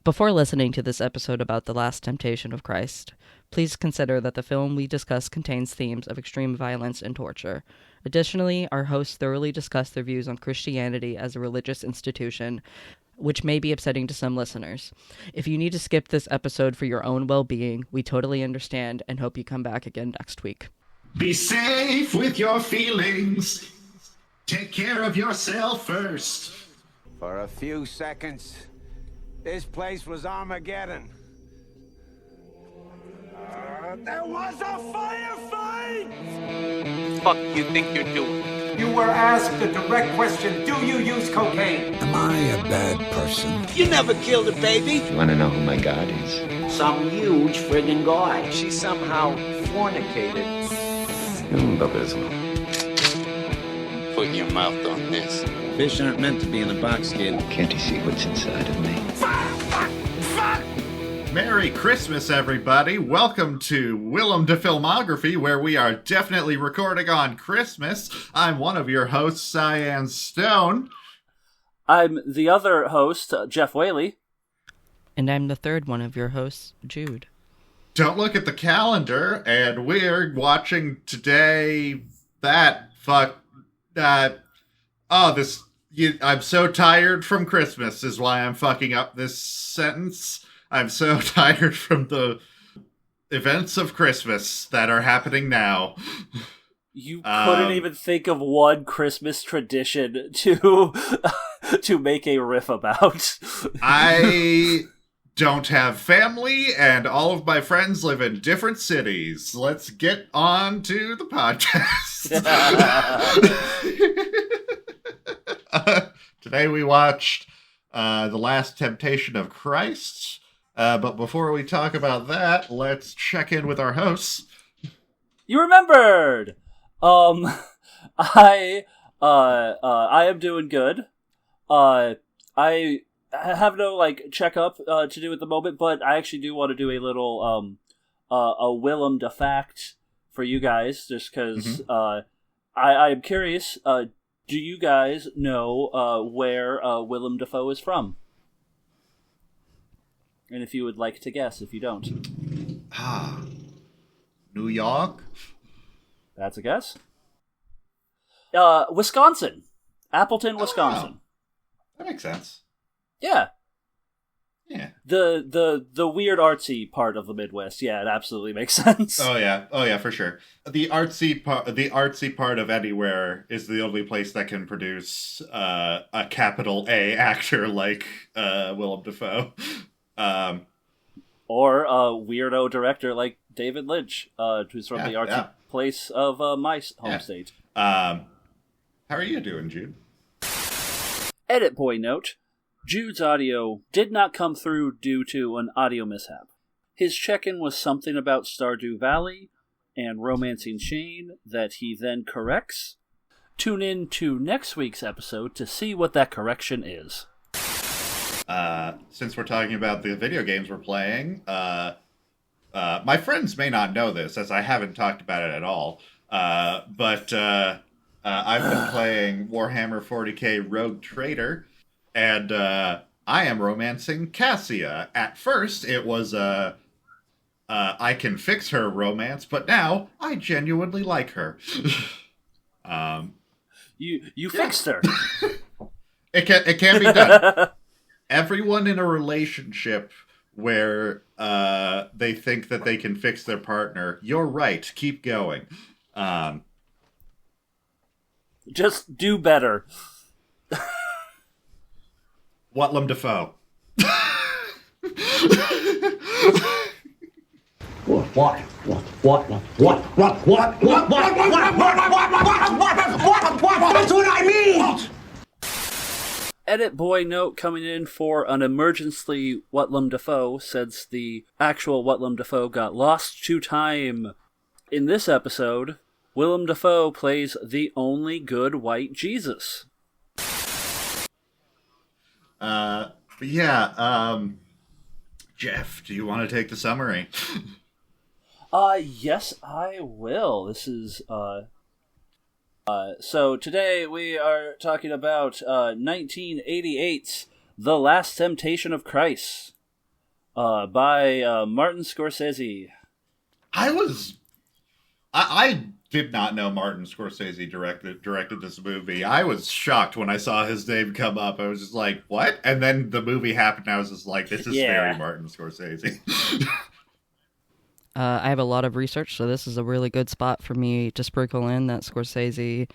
Before listening to this episode about the last temptation of Christ, please consider that the film we discuss contains themes of extreme violence and torture. Additionally, our hosts thoroughly discuss their views on Christianity as a religious institution, which may be upsetting to some listeners. If you need to skip this episode for your own well-being, we totally understand and hope you come back again next week. Be safe with your feelings. Take care of yourself first. For a few seconds, this place was Armageddon. There was a firefight! Fuck you think you're doing? You were asked a direct question. Do you use cocaine? Am I a bad person? You never killed a baby. You want to know who my God is? Some huge friggin' guy. She somehow fornicated. Put your mouth on this. Fish aren't meant to be in a box, kid. Can't you see what's inside of me? Merry Christmas, everybody. Welcome to Willem to Filmography, where we are definitely recording on Christmas. I'm one of your hosts, Cyan Stone. I'm the other host, Jeff Whaley. And I'm the third one of your hosts, Jude. Don't look at the calendar, and we're watching today I'm so tired from Christmas is why I'm fucking up this sentence. I'm so tired from the events of Christmas that are happening now. You couldn't even think of one Christmas tradition to make a riff about. I don't have family, and all of my friends live in different cities. Let's get on to the podcast. Today we watched The Last Temptation of Christ. But before we talk about that, let's check in with our hosts. You remembered! I am doing good. I have no, checkup to do at the moment, but I actually do want to do a little, a Willem de fact for you guys, just because, I am curious, do you guys know, where, Willem Dafoe is from? And if you would like to guess, if you don't. New York? That's a guess. Wisconsin. Appleton, Wisconsin. That makes sense. Yeah. Yeah. The weird artsy part of the Midwest. Yeah, it absolutely makes sense. Oh yeah, for sure. The artsy part of anywhere is the only place that can produce a capital A actor like Willem Dafoe. Or a weirdo director like David Lynch, who's from the artsy place of my home state. How are you doing, Jude? Edit boy note. Jude's audio did not come through due to an audio mishap. His check-in was something about Stardew Valley and Romancing Shane that he then corrects. Tune in to next week's episode to see what that correction is. Since we're talking about the video games we're playing, my friends may not know this, as I haven't talked about it at all, but I've been playing Warhammer 40k Rogue Trader, and I am romancing Cassia. At first, it was I can fix her romance, but now I genuinely like her. You fixed her. It can be done. Everyone in a relationship where they think that they can fix their partner, you're right, keep going. Just do better. Willem Dafoe. That's what I mean! Edit boy note coming in for an emergency Willem Dafoe, since the actual Willem Dafoe got lost to time. In this episode, Willem Dafoe plays the only good white Jesus. Jeff, do you want to take the summary? Yes, I will. This is, so today we are talking about 1988's The Last Temptation of Christ. by Martin Scorsese. I did not know Martin Scorsese directed this movie. I was shocked when I saw his name come up. I was just like, what? And then the movie happened, and I was just like, this is very Martin Scorsese. I have a lot of research, so this is a really good spot for me to sprinkle in that Scorsese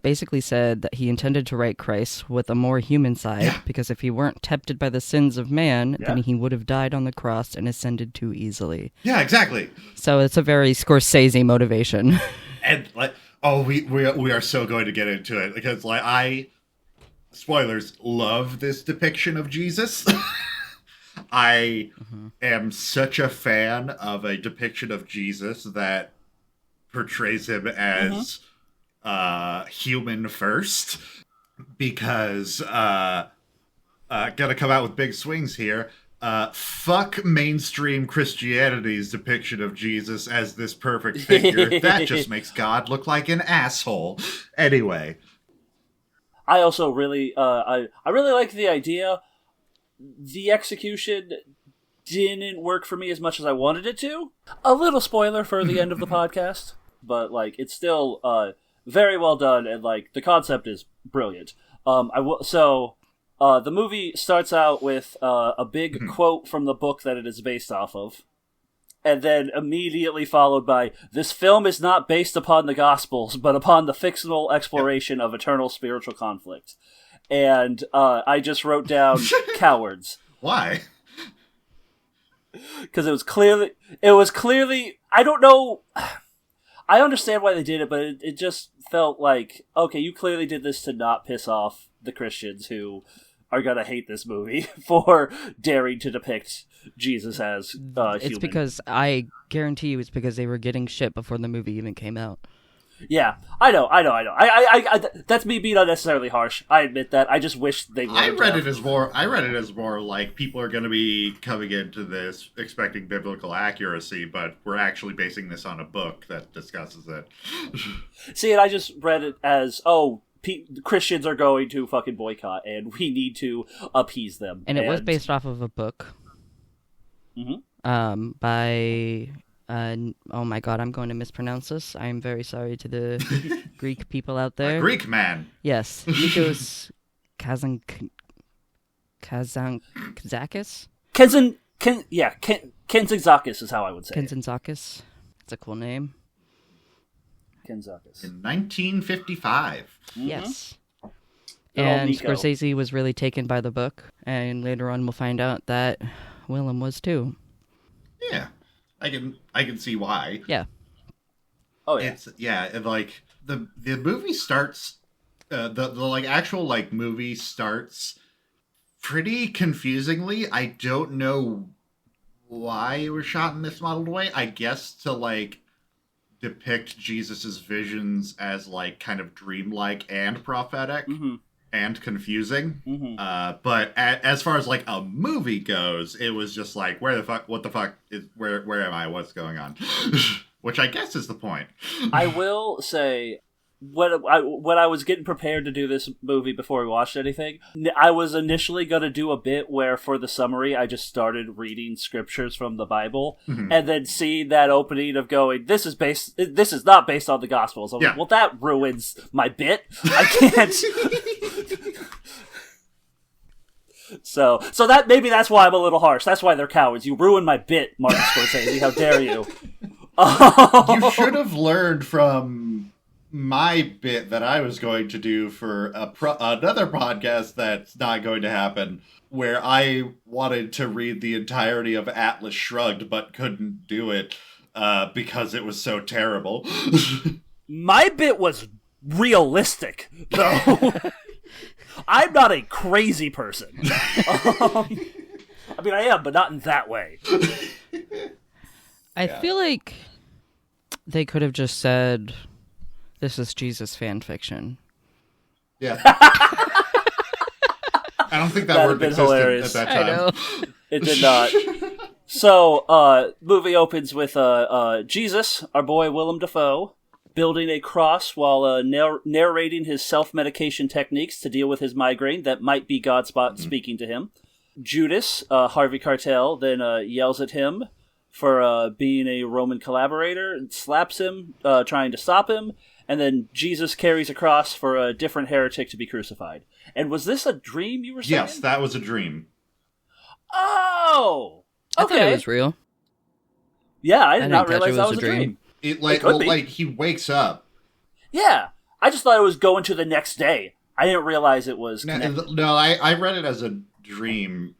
basically said that he intended to write Christ with a more human side, because if he weren't tempted by the sins of man, then he would have died on the cross and ascended too easily. Yeah, exactly. So it's a very Scorsese motivation. And like, we are so going to get into it, because like spoilers, love this depiction of Jesus. I am such a fan of a depiction of Jesus that portrays him as human first, because gonna come out with big swings here. Fuck mainstream Christianity's depiction of Jesus as this perfect figure. That just makes God look like an asshole. Anyway, I also really I really like the idea. The execution didn't work for me as much as I wanted it to. A little spoiler for the end of the podcast, but like it's still very well done, and like the concept is brilliant. The movie starts out with a big quote from the book that it is based off of, and then immediately followed by, "This film is not based upon the Gospels, but upon the fictional exploration of eternal spiritual conflict." And I just wrote down cowards. Why? Because it was clearly. I don't know. I understand why they did it, but it just felt like, okay, you clearly did this to not piss off the Christians who are gonna hate this movie for daring to depict Jesus as human. It's because, I guarantee you, it's because they were getting shit before the movie even came out. Yeah, I know. I that's me being unnecessarily harsh. I admit that. I just wish they would. I read it as more like people are going to be coming into this expecting biblical accuracy, but we're actually basing this on a book that discusses it. See, and I just read it as, Christians are going to fucking boycott, and we need to appease them. And it was based off of a book. By... oh my god, I'm going to mispronounce this. I am very sorry to the Greek people out there. A Greek man. Yes. Nikos Kazantzakis? Kenzakis is how I would say Kenzakis. It's a cool name. Kenzakis. In 1955. Yes. And Scorsese was really taken by the book, and later on we'll find out that Willem was too. Yeah. I can see why. Yeah. Oh yeah. And like the movie starts, the like actual like movie starts pretty confusingly. I don't know why it was shot in this modeled way. I guess to like depict Jesus's visions as like kind of dreamlike and prophetic. And confusing. But as far as like a movie goes, it was just like, what the fuck is, where am I? What's going on? Which I guess is the point. I will say, when I was getting prepared to do this movie before we watched anything, I was initially going to do a bit where for the summary, I just started reading scriptures from the Bible, and then seeing that opening of going, this is not based on the Gospels. I'm like, well, that ruins my bit. I can't... So that maybe that's why I'm a little harsh. That's why they're cowards. You ruined my bit, Martin Scorsese. How dare you? You should have learned from my bit that I was going to do for another podcast that's not going to happen, where I wanted to read the entirety of Atlas Shrugged but couldn't do it because it was so terrible. My bit was realistic, though. I'm not a crazy person. I mean, I am, but not in that way. I feel like they could have just said, this is Jesus fan fiction. Yeah. I don't think that word existed hilarious. At that time. I know. It did not. So, movie opens with Jesus, our boy Willem Dafoe, building a cross while narrating his self-medication techniques to deal with his migraine that might be God speaking to him. Judas, Harvey Keitel, then yells at him for being a Roman collaborator and slaps him, trying to stop him. And then Jesus carries a cross for a different heretic to be crucified. And was this a dream you were saying? Yes, that was a dream. Oh! I Okay. thought it was real. Yeah, I did didn't not catch realize it that was was a a dream. dream. Like he wakes up. Yeah, I just thought it was going to the next day. I didn't realize it was connected. No, I read it as a dream.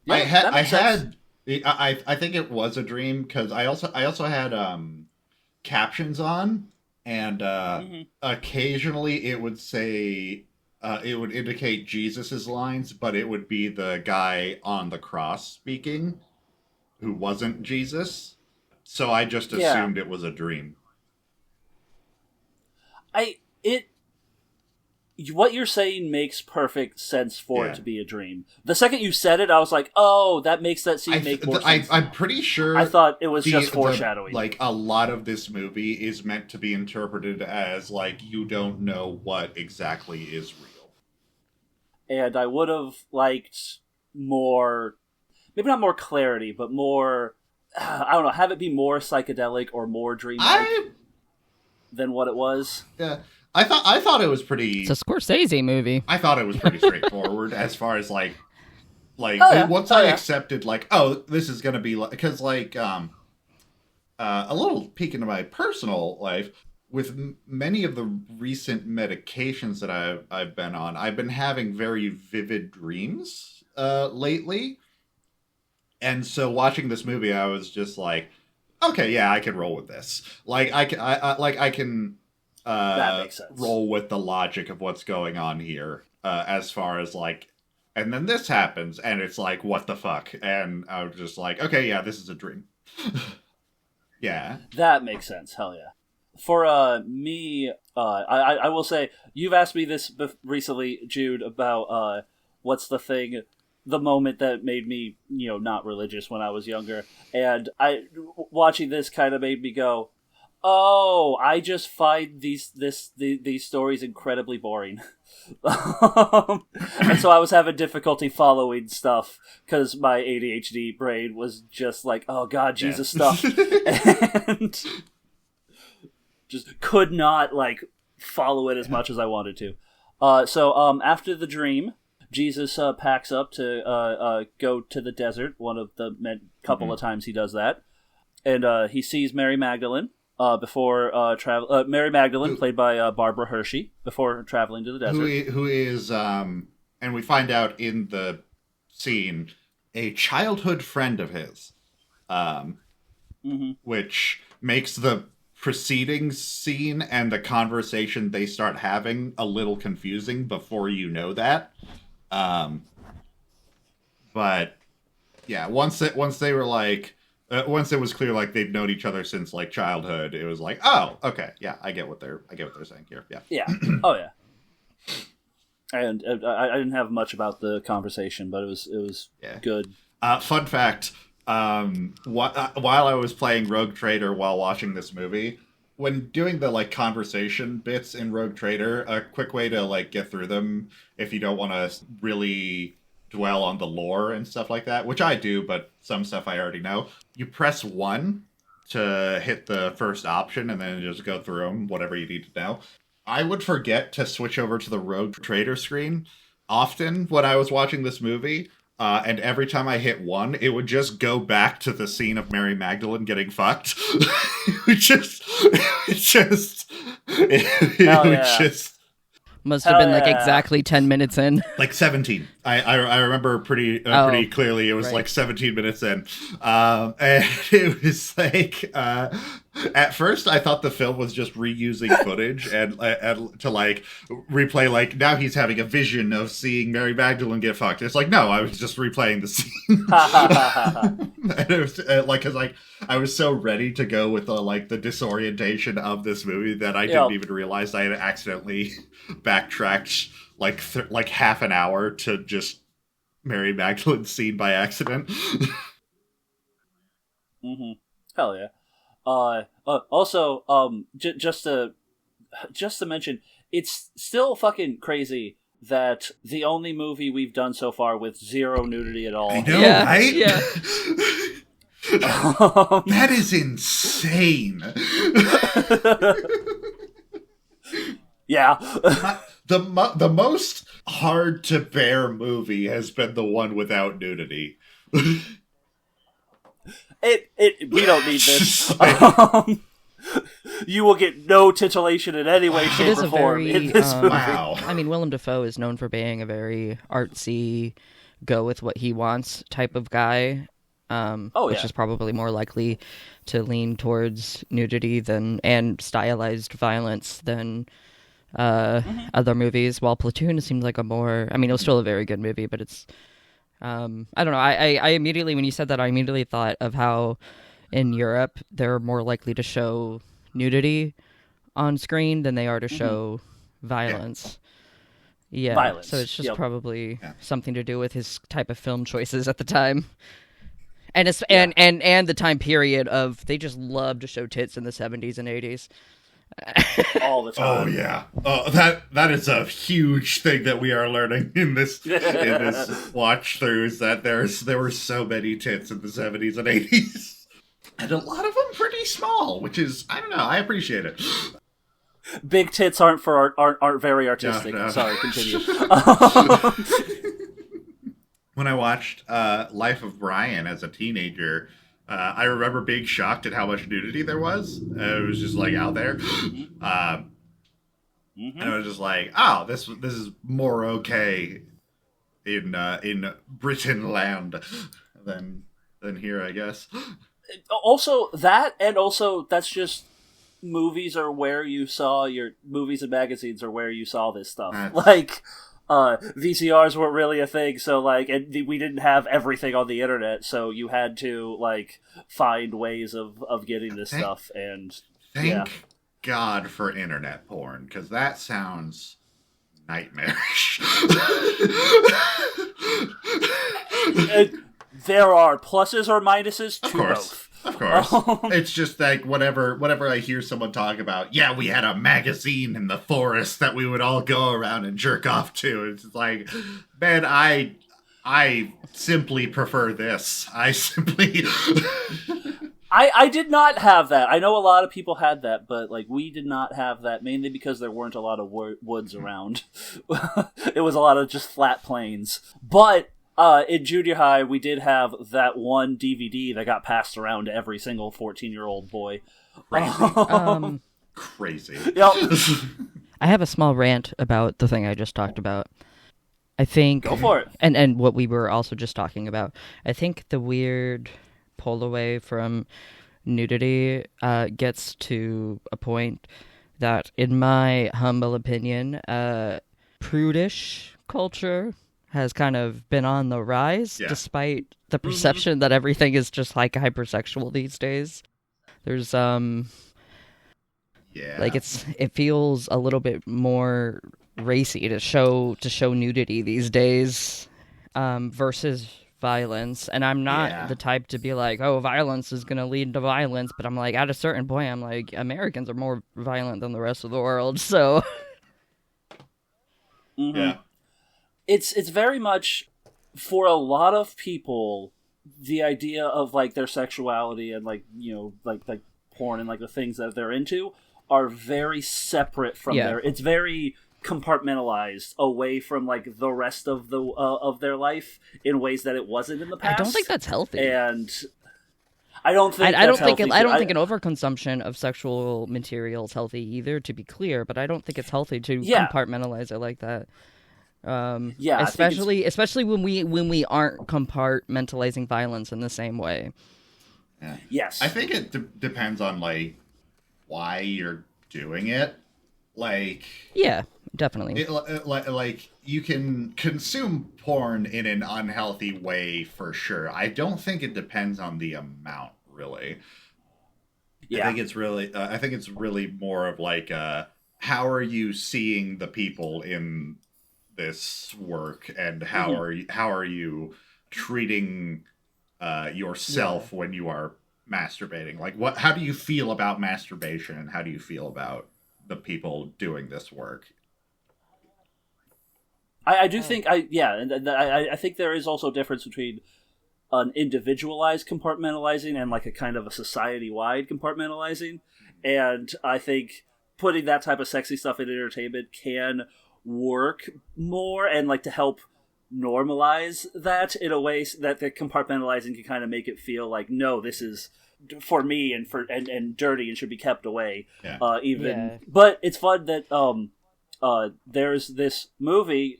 Yeah, that makes sense. I think it was a dream because I also had captions on, and occasionally it would say it would indicate Jesus's lines, but it would be the guy on the cross speaking, who wasn't Jesus. So I just assumed it was a dream. What you're saying makes perfect sense for it to be a dream. The second you said it, I was like, "Oh, that makes that scene make more sense." I'm pretty sure. I thought it was just foreshadowing. Like a lot of this movie is meant to be interpreted as like you don't know what exactly is real. And I would have liked more, maybe not more clarity, but more. I don't know. Have it be more psychedelic or more dreamlike than what it was. Yeah. I thought it was pretty. It's a Scorsese movie. I thought it was pretty straightforward as far as like once I accepted like, oh, this is gonna be like, because like a little peek into my personal life with many of the recent medications that I've been on, I've been having very vivid dreams lately, and so watching this movie, I was just like, okay, yeah, I can roll with this. Like I can. That makes sense. Roll with the logic of what's going on here, as far as like, and then this happens, and it's like, what the fuck? And I was just like, okay, yeah, this is a dream. Yeah, that makes sense. Hell yeah. For me, I will say you've asked me this recently, Jude, about what's the moment that made me not religious when I was younger, and watching this kind of made me go, oh, I just find these stories incredibly boring. And so I was having difficulty following stuff because my ADHD brain was just like, oh god, Jesus stuff. And just could not like follow it as much as I wanted to. So after the dream, Jesus packs up to go to the desert, one of the couple of times he does that. And he sees Mary Magdalene. Before travel, Mary Magdalene, played by Barbara Hershey, before traveling to the desert. Who is, and we find out in the scene, a childhood friend of his, which makes the preceding scene and the conversation they start having a little confusing before you know that. But yeah, once they were like. Once it was clear, like they've known each other since like childhood, it was like, oh, okay, yeah, I get what they're saying here. Yeah, yeah, oh yeah. And I didn't have much about the conversation, but it was good. Fun fact: while I was playing Rogue Trader while watching this movie, when doing the like conversation bits in Rogue Trader, a quick way to like get through them if you don't want to really dwell on the lore and stuff like that, which I do, but some stuff I already know. You press 1 to hit the first option and then just go through them, whatever you need to know. I would forget to switch over to the Rogue Trader screen often when I was watching this movie, and every time I hit 1, it would just go back to the scene of Mary Magdalene getting fucked. it just must have been like exactly 10 minutes in. Like 17. I remember pretty clearly. It was like 17 minutes in. And it was like, at first I thought the film was just reusing footage and to like replay, like now he's having a vision of seeing Mary Magdalene get fucked. It's like, no, I was just replaying the scene. And it was like, cause like I was so ready to go with the disorientation of this movie that I didn't even realize I had accidentally backtracked like half an hour to just Mary Magdalene's scene by accident. Hell yeah. Also, just to mention, it's still fucking crazy that the only movie we've done so far with zero nudity at all. I know, Yeah, right? yeah. That is insane. Yeah. The most hard to bear movie has been the one without nudity. We don't need this. You will get no titillation in any way, It shape, is or a form very in this movie. Wow. I mean, Willem Dafoe is known for being a very artsy, go with what he wants type of guy. Which is probably more likely to lean towards nudity and stylized violence than other movies. While Platoon seemed like a more, I mean, it was still a very good movie, but it's, I don't know. I immediately, when you said that, I immediately thought of how in Europe they're more likely to show nudity on screen than they are to show violence. Yeah. Violence. So it's just probably something to do with his type of film choices at the time. And it's and the time period of they just loved to show tits in the 70s and 80s. All the time. Oh yeah. Oh, that is a huge thing that we are learning in this watch through, is that there were so many tits in the 70s and 80s. And a lot of them pretty small, which is, I don't know, I appreciate it. Big tits aren't very artistic. No. Sorry, continue. When I watched Life of Brian as a teenager, I remember being shocked at how much nudity there was. It was just like out there, and I was just like, "Oh, this is more okay in Britain land than here, I guess." Also, that's just movies are where you saw your movies and magazines are where you saw this stuff. Like. VCRs weren't really a thing, so we didn't have everything on the internet, so you had to find ways of getting this stuff. And thank God for internet porn, because that sounds nightmarish. There are pluses or minuses to both. Of course. It's just like whenever I hear someone talk about, we had a magazine in the forest that we would all go around and jerk off to. It's like, man, I simply prefer this. I did not have that. I know a lot of people had that, but we did not have that, mainly because there weren't a lot of woods around. It was a lot of just flat plains. But in junior high, we did have that one DVD that got passed around to every single 14-year-old boy. Crazy. Yep. I have a small rant about the thing I just talked about. I think... Go for it. And what we were also just talking about. I think the weird pull away from nudity gets to a point that, in my humble opinion, prudish culture has kind of been on the rise, despite the perception that everything is just hypersexual these days. There's it feels a little bit more racy to show nudity these days versus violence. And I'm not the type to be like, oh, violence is going to lead to violence, but I'm like, at a certain point, I'm like, Americans are more violent than the rest of the world, so Yeah. It's very much, for a lot of people, the idea of their sexuality and porn and the things that they're into are very separate from it's very compartmentalized away from the rest of the of their life in ways that it wasn't in the past. I don't think that's healthy. And I don't think I don't think an overconsumption of sexual material is healthy either, to be clear, but I don't think it's healthy to compartmentalize it like that. Especially when we aren't compartmentalizing violence in the same way. Yeah. Yes, I think it depends on why you're doing it. Definitely. You can consume porn in an unhealthy way for sure. I don't think it depends on the amount, really. Yeah. I think it's really more of how are you seeing the people in this work, and how are you treating yourself when you are masturbating? How do you feel about masturbation, and how do you feel about the people doing this work? I do think I think there is also a difference between an individualized compartmentalizing and like a kind of a society-wide compartmentalizing, and I think putting that type of sexy stuff in entertainment can work more and like to help normalize that in a way that the compartmentalizing can kind of make it feel like, no, this is for me and dirty and should be kept away. But it's fun that there's this movie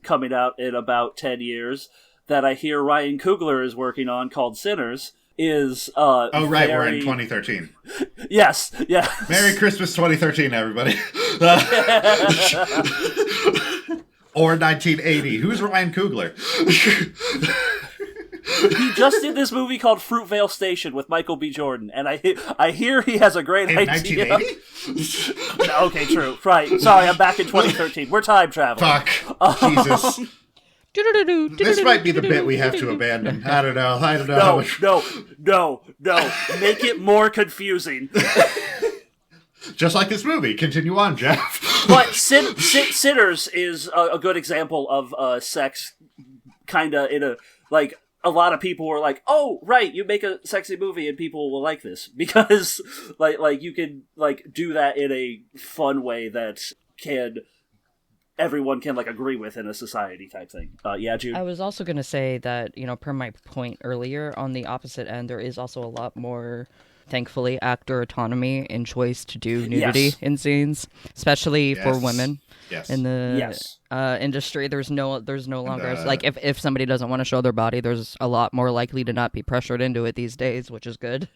coming out in about 10 years that I hear Ryan Coogler is working on called Sinners. We're in 2013. Yes. Merry Christmas 2013, everybody. Or 1980. Who's Ryan Coogler? He just did this movie called Fruitvale Station with Michael B. Jordan, and I hear he has a great idea. 1980? Okay, true. Right. Sorry, I'm back in 2013. We're time traveling. Fuck. Jesus. This might be the bit we have to abandon. I don't know. No. Make it more confusing. Just like this movie. Continue on, Jeff. But Sinners is a good example of sex kind of in a, like, a lot of people were like, oh, right, you make a sexy movie and people will like this. Because, like you can, like, do that in a fun way that everyone can, like, agree with in a society type thing. Yeah, Jude? I was also going to say that, per my point earlier, on the opposite end, there is also a lot more, thankfully, actor autonomy and choice to do nudity in scenes, especially for women. In the industry, there's no longer like if somebody doesn't want to show their body, there's a lot more likely to not be pressured into it these days, which is good.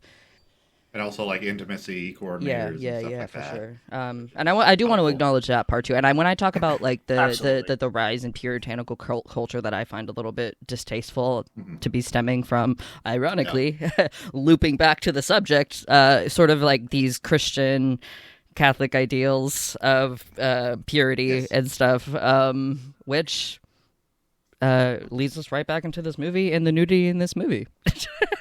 And also like intimacy coordinators. Yeah, for sure. And I do want to acknowledge that part too. And when I talk about like the rise in puritanical culture that I find a little bit distasteful to be stemming from, ironically, looping back to the subject, sort of like these Christian Catholic ideals of purity and stuff, which leads us right back into this movie and the nudity in this movie.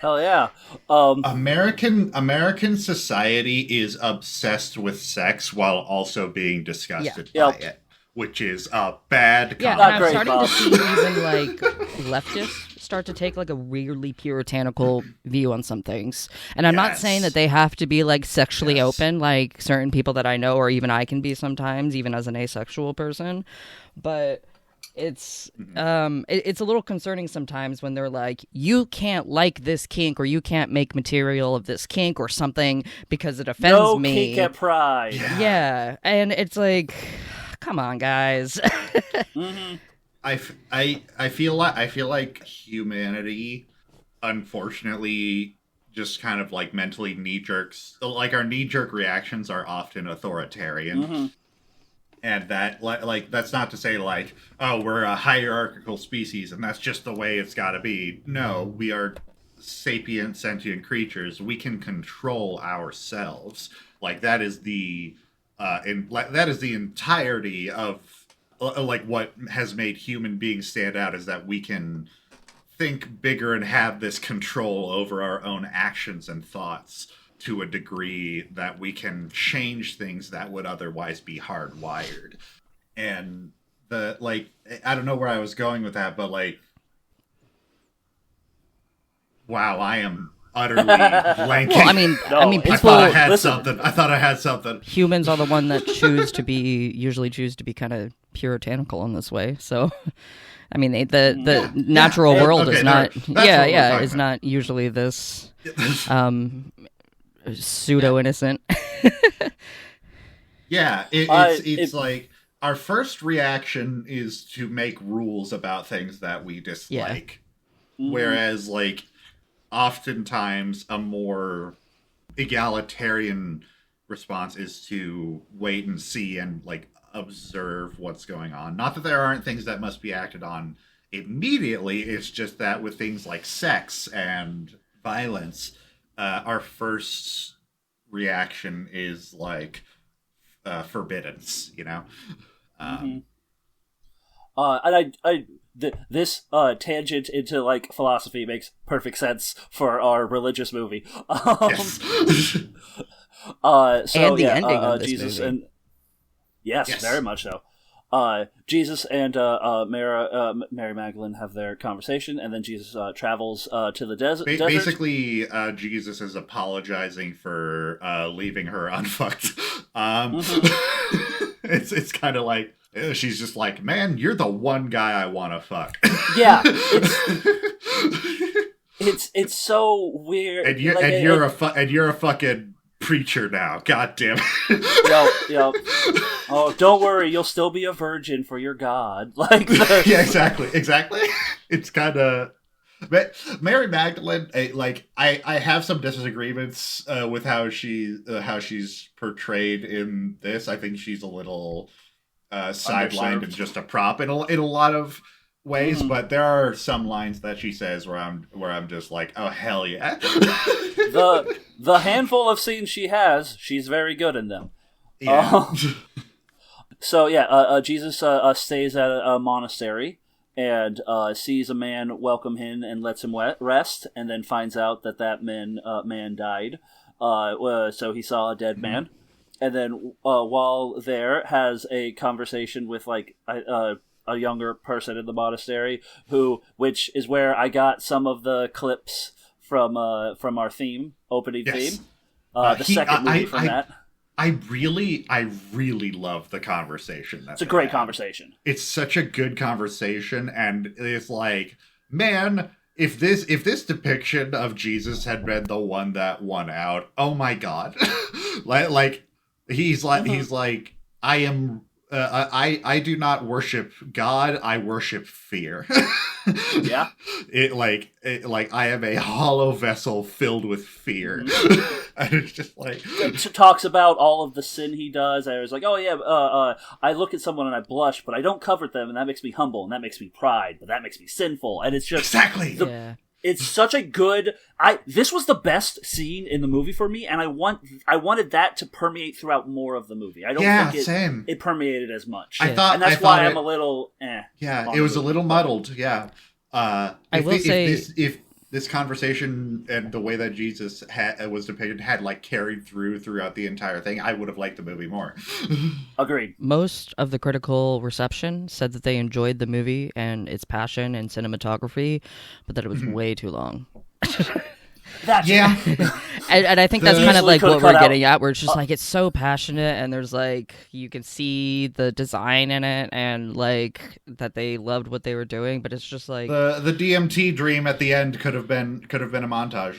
Hell yeah. American society is obsessed with sex while also being disgusted by it, which is a bad and I'm starting to see even like leftists start to take like a weirdly puritanical view on some things. And I'm not saying that they have to be like sexually open like certain people that I know, or even I can be sometimes, even as an asexual person. But it's a little concerning sometimes when they're like, you can't like this kink, or you can't make material of this kink or something because it offends me. No kink at Pride. Yeah, and it's like, come on, guys. I feel like humanity, unfortunately, just kind of like mentally knee-jerks. Like our knee-jerk reactions are often authoritarian. And that, like, that's not to say, like, oh, we're a hierarchical species and that's just the way it's got to be. No, we are sapient, sentient creatures. We can control ourselves. Like, that is the entirety of, like, what has made human beings stand out, is that we can think bigger and have this control over our own actions and thoughts to a degree that we can change things that would otherwise be hardwired. And I don't know where I was going with that, but like, wow, I am utterly blanking. Well, I mean, people. I thought I had something. Humans are the one that usually choose to be kind of puritanical in this way. So, I mean, the natural world is not. Is not usually this. Pseudo innocent. It's like our first reaction is to make rules about things that we dislike, whereas like oftentimes a more egalitarian response is to wait and see and like observe what's going on. Not that there aren't things that must be acted on immediately, it's just that with things like sex and violence, our first reaction is like forbiddance, And this tangent into like philosophy makes perfect sense for our religious movie. Yes. And the ending of this Jesus movie. and yes, very much so. Jesus and Mary Magdalene have their conversation, and then Jesus travels to the desert. Basically, Jesus is apologizing for leaving her unfucked. It's kind of like she's just like, man, you're the one guy I want to fuck. Yeah, it's so weird. And you're a fucking preacher now. God damn Yep, it. yep. Oh, don't worry, you'll still be a virgin for your God. Like, yeah, exactly. It's kind of. Mary Magdalene, I have some disagreements with how she's portrayed in this. I think she's a little sidelined and just a prop in a lot of ways. But there are some lines that she says where I'm just like, oh hell yeah. the handful of scenes she has, she's very good in them. Yeah. So yeah, Jesus stays at a monastery and sees a man welcome him and lets him rest, and then finds out that man died. So he saw a dead man, and then while there has a conversation with like a younger person in the monastery, which is where I got some of the clips from our opening theme. The second movie from that. I really love the conversation. It's a great conversation. It's such a good conversation, and it's like, man, if this depiction of Jesus had been the one that won out, oh my god, he's like, I am. I do not worship God. I worship fear. Yeah. I am a hollow vessel filled with fear. And it's just like it talks about all of the sin he does. I was like, oh yeah, I look at someone and I blush, but I don't covet them, and that makes me humble, and that makes me pride, but that makes me sinful, and it's just exactly. It's such a good. This was the best scene in the movie for me, and I wanted that to permeate throughout more of the movie. I don't think it permeated as much. And that's why I'm a little. Yeah, it was a little muddled. Yeah. If this conversation and the way that Jesus was depicted had like carried throughout the entire thing, I would have liked the movie more. Agreed. Most of the critical reception said that they enjoyed the movie and its passion and cinematography, but that it was way too long. Yeah. and I think that's kind of like what we're getting at, where it's just like, it's so passionate, and there's like, you can see the design in it, and like that they loved what they were doing, but it's just like the DMT dream at the end could have been a montage.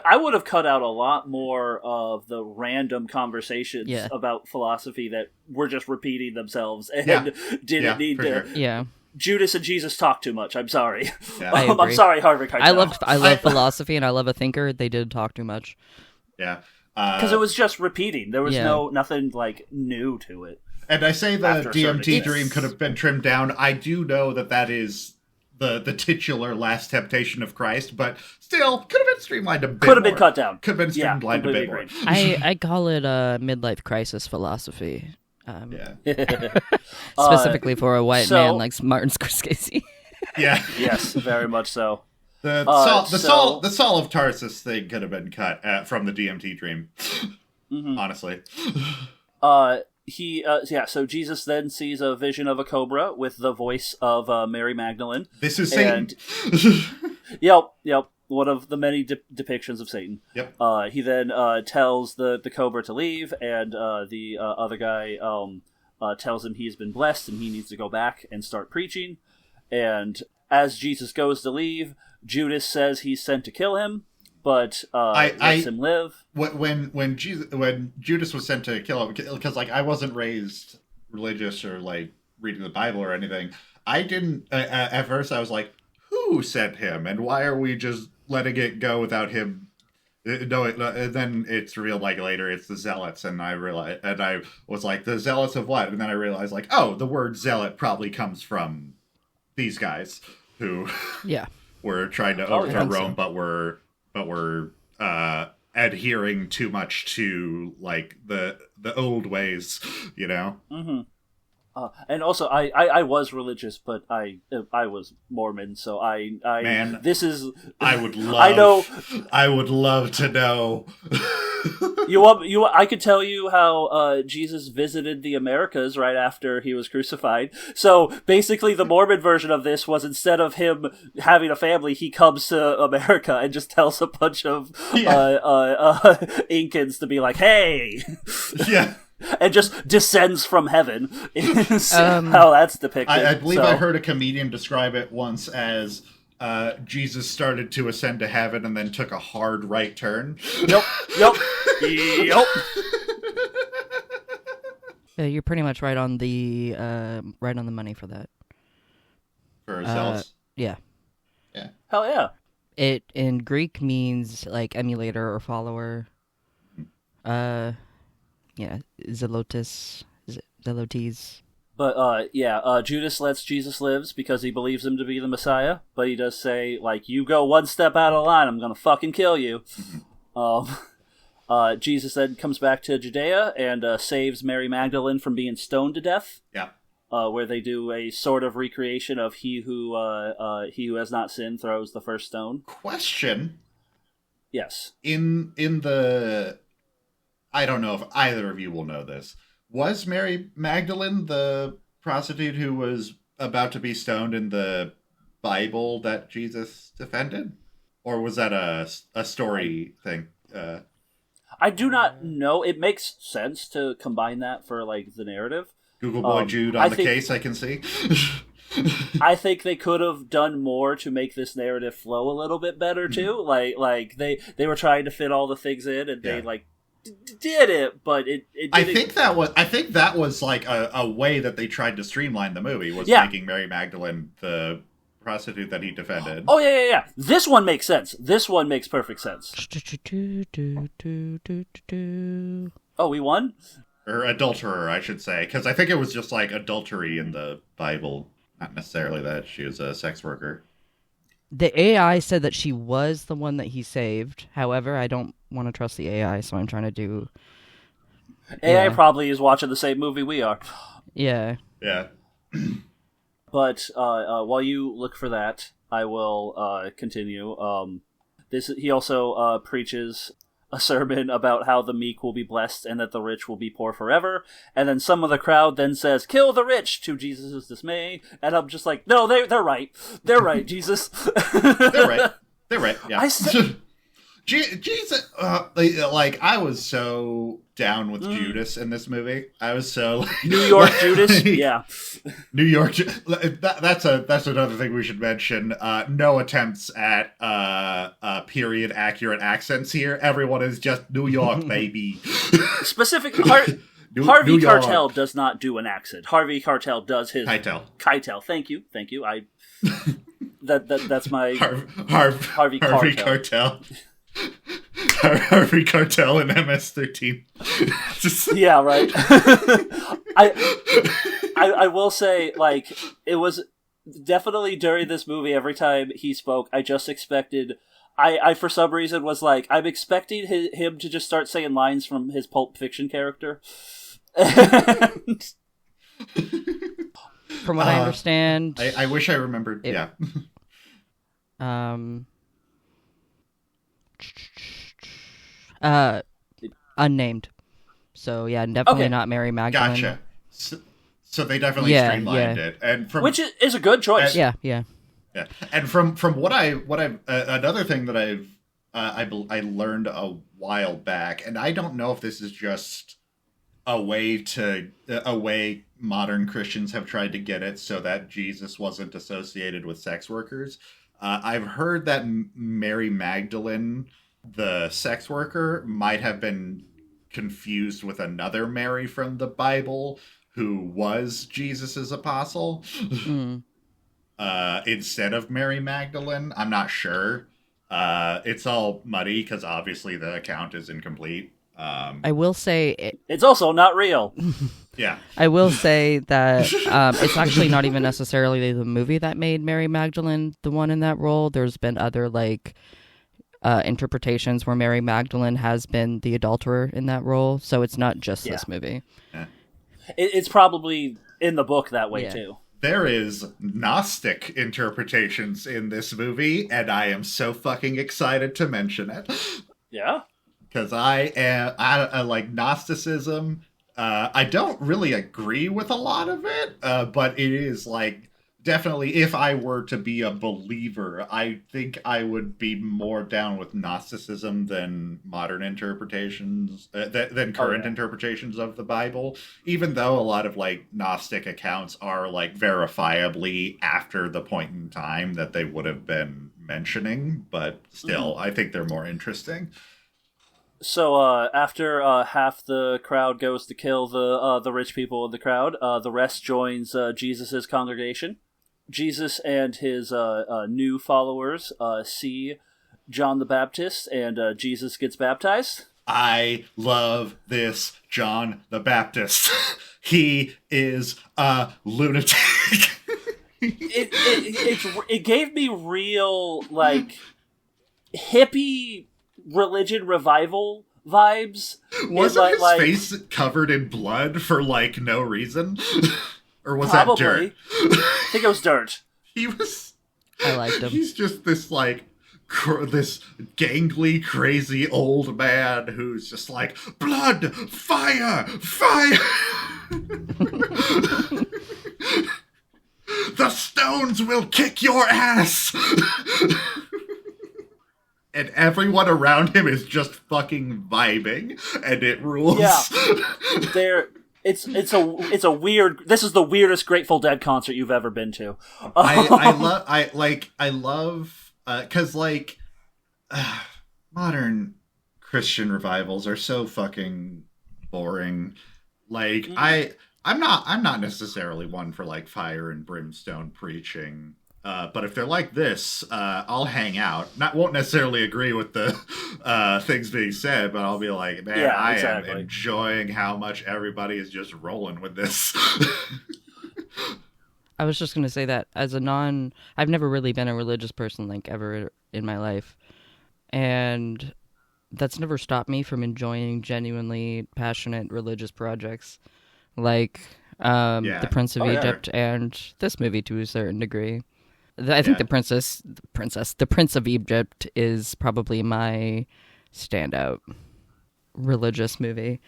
I would have cut out a lot more of the random conversations about philosophy that were just repeating themselves and didn't need to. Sure. Yeah. Judas and Jesus talk too much. I'm sorry. Yeah. I'm sorry, Harvey Keitel. I love philosophy, and I love a thinker. They did talk too much. Yeah, because it was just repeating. There was nothing like new to it. And I say the DMT dream could have been trimmed down. I do know that is the titular last temptation of Christ, but still could have been streamlined a bit. Could have been cut down. Could have been streamlined a bit more. I call it midlife crisis philosophy. Specifically for a white man like Martin Scorsese. Yeah. Yes, very much so. The Saul of Tarsus thing could have been cut from the DMT dream. Honestly. So Jesus then sees a vision of a cobra with the voice of Mary Magdalene. This is Satan. Yep. One of the many depictions of Satan. Yep. He then tells the cobra to leave, and the other guy tells him he's been blessed and he needs to go back and start preaching. And as Jesus goes to leave, Judas says he's sent to kill him, but lets him live. When Judas was sent to kill him, because like I wasn't raised religious or like reading the Bible or anything, I didn't. At first, I was like, who sent him, and why are we just letting it go without him? No, and then it's revealed like later it's the zealots, and I was like, the zealots of what? And then I realized like, oh, the word zealot probably comes from these guys who were trying to overthrow Rome, but were adhering too much to like the old ways, you know. Mm-hmm. And also, I was religious, but I was Mormon, so Man, this is. I would love. I know. I would love to know I could tell you how Jesus visited the Americas right after he was crucified. So basically, the Mormon version of this was instead of him having a family, he comes to America and just tells a bunch of Incans to be like, "Hey," Yeah. and just descends from heaven. Is how that's depicted. I believe I heard a comedian describe it once as Jesus started to ascend to heaven and then took a hard right turn. Yep. Yeah, you're pretty much right on the money for that. For ourselves. Yeah. Yeah. Hell yeah. It in Greek means like emulator or follower. Yeah, Zelotes. But, Judas lets Jesus lives because he believes him to be the Messiah, but he does say, like, you go one step out of line, I'm gonna fucking kill you. Jesus then comes back to Judea and saves Mary Magdalene from being stoned to death. Yeah. Where they do a sort of recreation of he who has not sinned throws the first stone. Question. Yes. In the... I don't know if either of you will know this. Was Mary Magdalene the prostitute who was about to be stoned in the Bible that Jesus defended? Or was that a story thing? I do not know. It makes sense to combine that for, like, the narrative. Google Boy Jude on the case, I can see. I think they could have done more to make this narrative flow a little bit better, too. Like they were trying to fit all the things in, and they, did it, but it didn't. I think that was like a way that they tried to streamline the movie, was making Mary Magdalene the prostitute that he defended. Oh yeah. This one makes sense. This one makes perfect sense. Oh, we won? Or adulterer, I should say, because I think it was just like adultery in the Bible, not necessarily that she was a sex worker. The AI said that she was the one that he saved. However, I don't want to trust the AI, so I'm trying to do... AI probably is watching the same movie we are. Yeah. Yeah. But while you look for that, I will continue. He also preaches a sermon about how the meek will be blessed and that the rich will be poor forever. And then some of the crowd then says, "Kill the rich," to Jesus' dismay. And I'm just like, no, they're right. They're right, Jesus. They're right. They're right. Yeah. I said... Jesus, I was so down with Judas in this movie. I was so New York Judas, yeah. New York. That's another thing we should mention. No attempts at period accurate accents here. Everyone is just New York, baby. Specific Harvey Keitel does not do an accent. Harvey Keitel does his Keitel. Thank you. That's my Harvey Keitel. Harvey Keitel and MS-13. Yeah, right. I will say, like, it was definitely during this movie, every time he spoke, I just expected... I for some reason was like, I'm expecting him to just start saying lines from his Pulp Fiction character. From what I understand... I wish I remembered, unnamed. So yeah, definitely not Mary Magdalene. Gotcha. So they definitely streamlined it, and which is a good choice. Yeah. And from what I've another thing that I learned a while back, and I don't know if this is just a way modern Christians have tried to get it so that Jesus wasn't associated with sex workers. I've heard that Mary Magdalene, the sex worker, might have been confused with another Mary from the Bible who was Jesus's apostle instead of Mary Magdalene. I'm not sure. It's all muddy because obviously the account is incomplete. I will say it's also not real. Yeah. I will say that it's actually not even necessarily the movie that made Mary Magdalene the one in that role. There's been other interpretations where Mary Magdalene has been the adulterer in that role, so it's not just this movie. Yeah. It's probably in the book that way too. There is Gnostic interpretations in this movie, and I am so fucking excited to mention it. Yeah? because I like Gnosticism. I don't really agree with a lot of it, but it is like definitely, if I were to be a believer, I think I would be more down with Gnosticism than modern interpretations, than current interpretations of the Bible. Even though a lot of like Gnostic accounts are like verifiably after the point in time that they would have been mentioning, but still, I think they're more interesting. So after half the crowd goes to kill the rich people in the crowd, the rest joins Jesus's congregation. Jesus and his new followers see John the Baptist, and Jesus gets baptized. I love this John the Baptist. He is a lunatic. It gave me real like hippie religion revival vibes. Wasn't his face covered in blood for like no reason? Or was probably. that dirt? I think it was dirt. He was. I liked him. He's just this like this gangly, crazy old man who's just like blood, fire, fire. The stones will kick your ass. And everyone around him is just fucking vibing, and it rules. Yeah, it's a weird. This is the weirdest Grateful Dead concert you've ever been to. I love because modern Christian revivals are so fucking boring. Like I'm not necessarily one for like fire and brimstone preaching. But if they're like this, I'll hang out. Won't necessarily agree with the things being said, but I'll be like, man, I am enjoying how much everybody is just rolling with this. I was just going to say that as I've never really been a religious person like ever in my life. And that's never stopped me from enjoying genuinely passionate religious projects like The Prince of Egypt and this movie to a certain degree. I think The Prince of Egypt is probably my standout religious movie.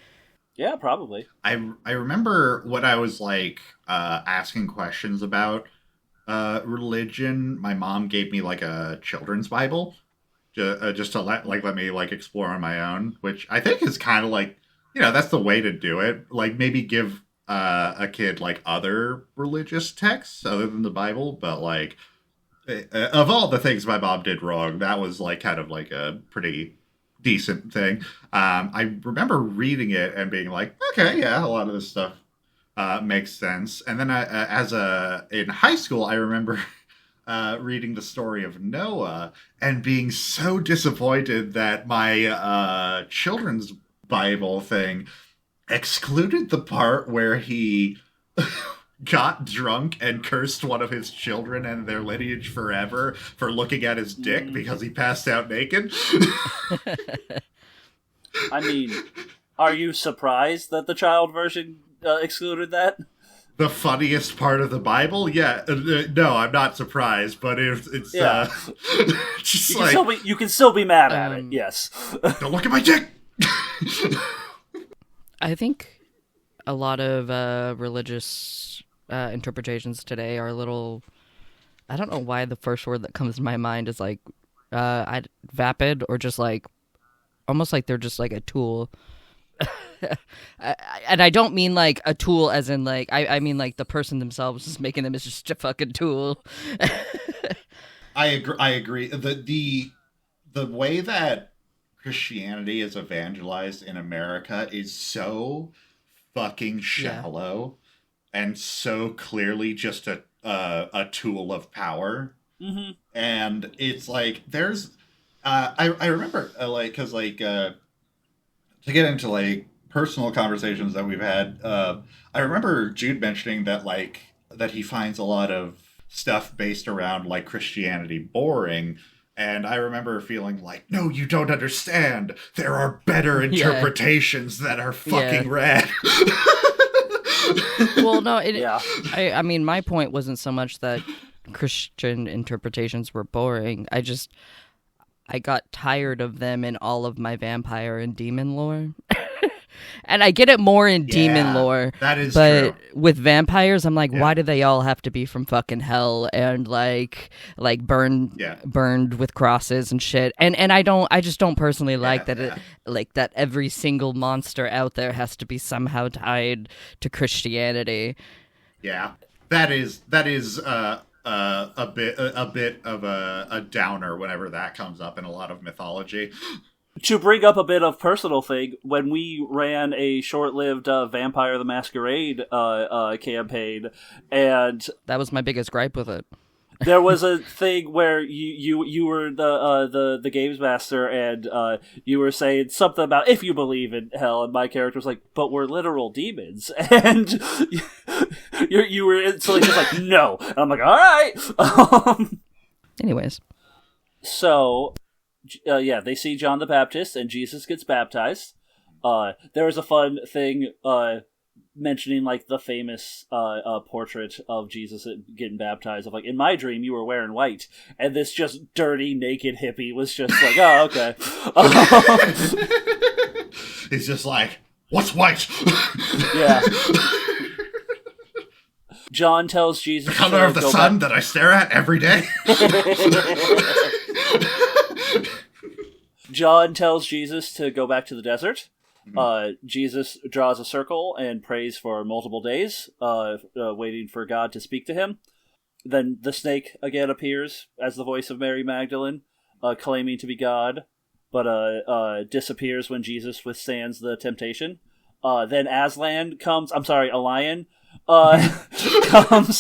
Yeah, probably. I remember when I was like asking questions about religion, my mom gave me like a children's Bible just to let me like explore on my own, which I think is kind of like, that's the way to do it. Like maybe give a kid like other religious texts other than the Bible, but like of all the things my mom did wrong, that was like kind of like a pretty decent thing. I remember reading it and being like, okay, yeah, a lot of this stuff makes sense. And then in high school, I remember reading the story of Noah and being so disappointed that my children's Bible thing excluded the part where he got drunk and cursed one of his children and their lineage forever for looking at his dick because he passed out naked. I mean, are you surprised that the child version excluded that? The funniest part of the Bible? Yeah. No, I'm not surprised, but it's just you can still be mad at it, yes. Don't look at my dick! I think a lot of religious interpretations today are a little... I don't know why the first word that comes to my mind is like vapid, or just like almost like they're just like a tool. And I don't mean like a tool as in like I mean like the person themselves is making them as just a fucking tool. I agree. The way that Christianity is evangelized in America is so fucking shallow and so clearly just a tool of power. Mm-hmm. And it's like there's I remember to get into like personal conversations that we've had, I remember Jude mentioning that he finds a lot of stuff based around like Christianity boring. And I remember feeling like, no, you don't understand. There are better interpretations that are fucking rad. Well, no, I mean, my point wasn't so much that Christian interpretations were boring. I got tired of them in all of my vampire and demon lore. And I get it more in demon lore. That is but true. with vampires, I'm like, why do they all have to be from fucking hell and like burned with crosses and shit? And I just don't personally like that that every single monster out there has to be somehow tied to Christianity. Yeah. That is a bit of a downer whenever that comes up in a lot of mythology. To bring up a bit of personal thing, when we ran a short-lived Vampire the Masquerade campaign, and that was my biggest gripe with it. There was a thing where you were the games master, and you were saying something about if you believe in hell, and my character was like, "But we're literal demons," and you were instantly just like, "No," and I'm like, "All right." Anyways, so. They see John the Baptist, and Jesus gets baptized. There was a fun thing mentioning like the famous portrait of Jesus getting baptized. Of like, in my dream, you were wearing white, and this just dirty, naked hippie was just like, "Oh, okay." He's just like, "What's white?" Yeah. John tells Jesus the color of the sun that I stare at every day. John tells Jesus to go back to the desert. Jesus draws a circle and prays for multiple days, waiting for God to speak to him. Then the snake again appears as the voice of Mary Magdalene, claiming to be God, but disappears when Jesus withstands the temptation. Then a lion comes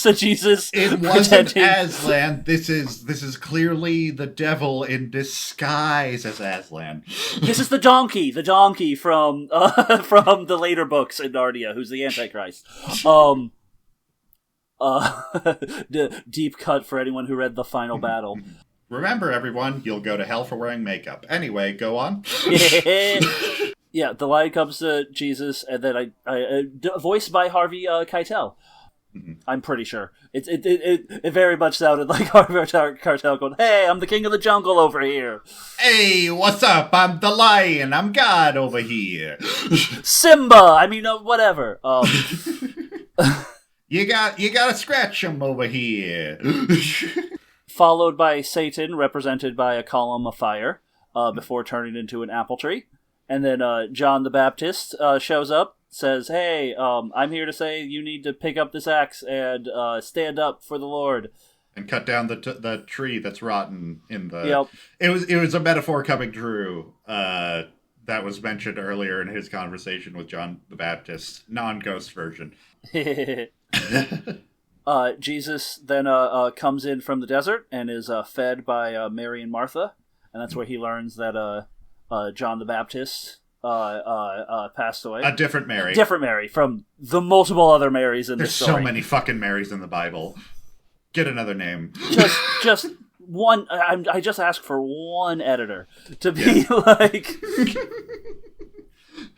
to Jesus. It wasn't Aslan. This is clearly the devil in disguise as Aslan. This is the donkey from the later books in Narnia, who's the Antichrist. Deep cut for anyone who read The Final Battle. Remember, everyone, you'll go to hell for wearing makeup. Anyway, go on. Yeah, the lion comes to Jesus, and then voiced by Harvey Keitel. Mm-hmm. I'm pretty sure it very much sounded like Harvey Keitel going, "Hey, I'm the king of the jungle over here. Hey, what's up? I'm the lion. I'm God over here. Simba. I mean, whatever. You gotta scratch him over here." Followed by Satan, represented by a column of fire, before turning into an apple tree. And then John the Baptist shows up, says, "Hey, I'm here to say you need to pick up this axe and stand up for the Lord." And cut down the tree that's rotten in the... Yep. It was a metaphor coming true that was mentioned earlier in his conversation with John the Baptist, non-ghost version. Jesus then comes in from the desert and is fed by Mary and Martha. And that's where he learns that... John the Baptist passed away. A different Mary. Different Mary from the multiple other Marys in this story. There's so many fucking Marys in the Bible. Get another name. Just one. I just ask for one editor to be like...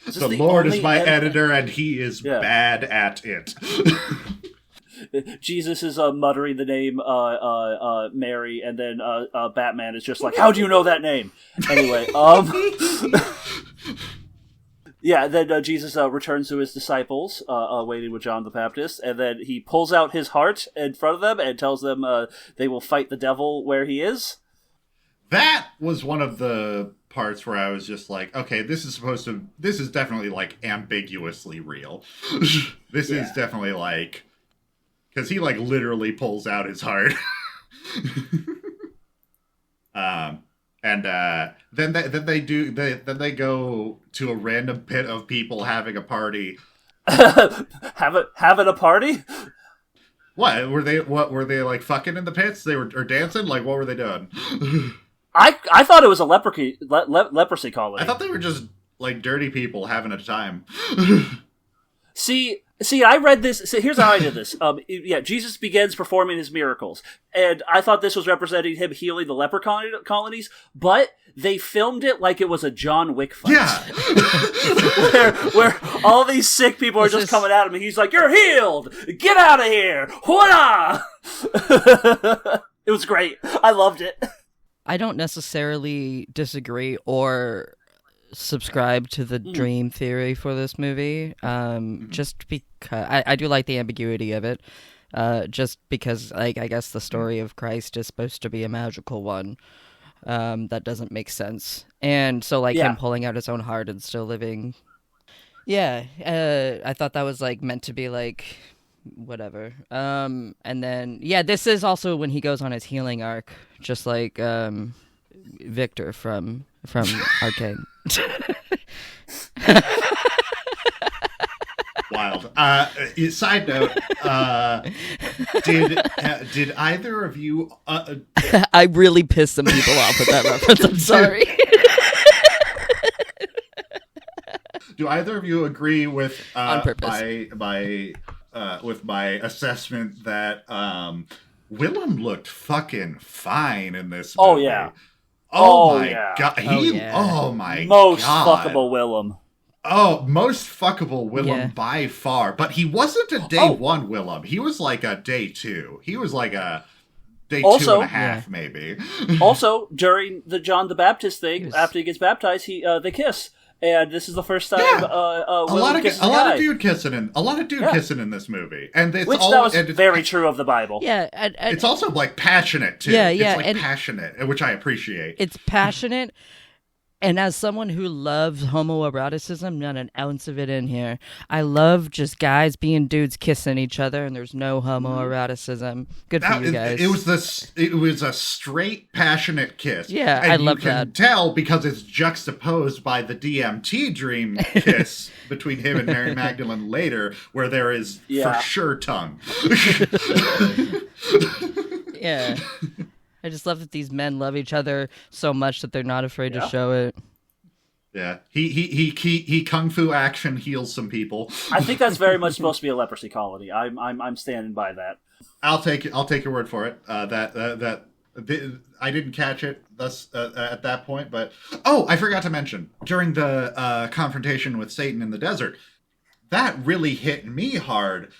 The Lord is my editor, and he is bad at it. Jesus is muttering the name Mary, and then Batman is just like, "How do you know that name?" Anyway, yeah. Then Jesus returns to his disciples, waiting with John the Baptist, and then he pulls out his heart in front of them and tells them they will fight the devil where he is. That was one of the parts where I was just like, okay, this is definitely like ambiguously real. This is definitely like. Because he, like, literally pulls out his heart. Then they go to a random pit of people having a party. Having a party? What were they like fucking in the pits? Or dancing? Like, what were they doing? I thought it was a leprosy colony. I thought they were just like dirty people having a time. See, I read this. So here's how I did this. Jesus begins performing his miracles, and I thought this was representing him healing the leper colonies, but they filmed it like it was a John Wick fight. Yeah, where all these sick people are just coming at him, and he's like, "You're healed. Get out of here! Hurrah!" It was great. I loved it. I don't necessarily disagree or subscribe to the dream theory for this movie, just because I do like the ambiguity of it, just because, like, I guess the story of Christ is supposed to be a magical one. That doesn't make sense. And so, like, him pulling out his own heart and still living. Yeah, I thought that was, like, meant to be, like, whatever. And then, yeah, this is also when he goes on his healing arc, just like Victor from Arcane. Wild. Side note, did either of you... I really pissed some people off with that reference. I'm sorry. Do either of you agree with on purpose with my assessment that Willem looked fucking fine in this movie? Oh yeah. Oh my god. Oh my most god. fuckable Willem. Oh, most fuckable Willem by far. But he wasn't a day one Willem. He was like a day two. He was like a day 2.5, maybe. Also, during the John the Baptist thing, after he gets baptized, they kiss. And this is the first time a lot of dude kissing in this movie, and it's very true of the Bible. Yeah, and it's also like passionate too. Yeah, it's like passionate, which I appreciate. It's passionate. And as someone who loves homoeroticism, not an ounce of it in here. I love just guys being dudes kissing each other, and there's no homoeroticism. Good for you guys. It was a straight, passionate kiss. Yeah, and I love that. You can tell because it's juxtaposed by the DMT dream kiss between him and Mary Magdalene later, where there is for sure tongue. Yeah. I just love that these men love each other so much that they're not afraid to show it. Yeah, he kung fu action heals some people. I think that's very much supposed to be a leprosy colony. I'm standing by that. I'll take your word for it. That I didn't catch it at that point, but I forgot to mention during the confrontation with Satan in the desert, that really hit me hard.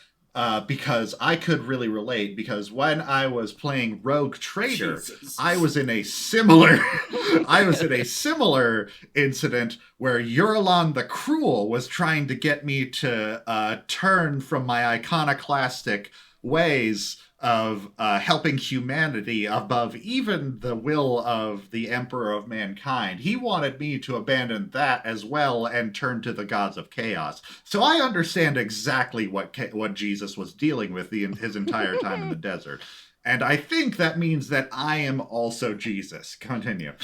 Because I could really relate, because when I was playing Rogue Trader, I was in a similar incident where Eurolon the Cruel was trying to get me to turn from my iconoclastic ways of helping humanity above even the will of the Emperor of Mankind. He wanted me to abandon that as well and turn to the gods of chaos. So I understand exactly what Jesus was dealing with his entire time in the desert. And I think that means that I am also Jesus. Continue.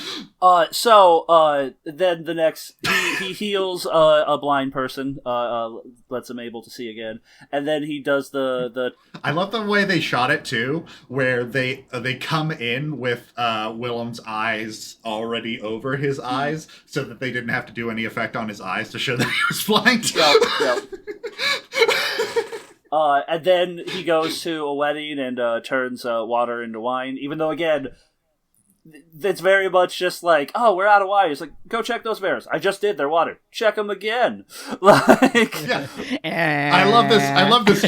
So then the next, he heals a blind person, lets him able to see again, and then he does the. I love the way they shot it too, where they come in with Willem's eyes already over his eyes, so that they didn't have to do any effect on his eyes to show that he was blind. Yep. And then he goes to a wedding and turns water into wine, even though, again, it's very much just like, oh, we're out of wine. It's like, go check those bears. I just did their water. Check them again. I love this. I love this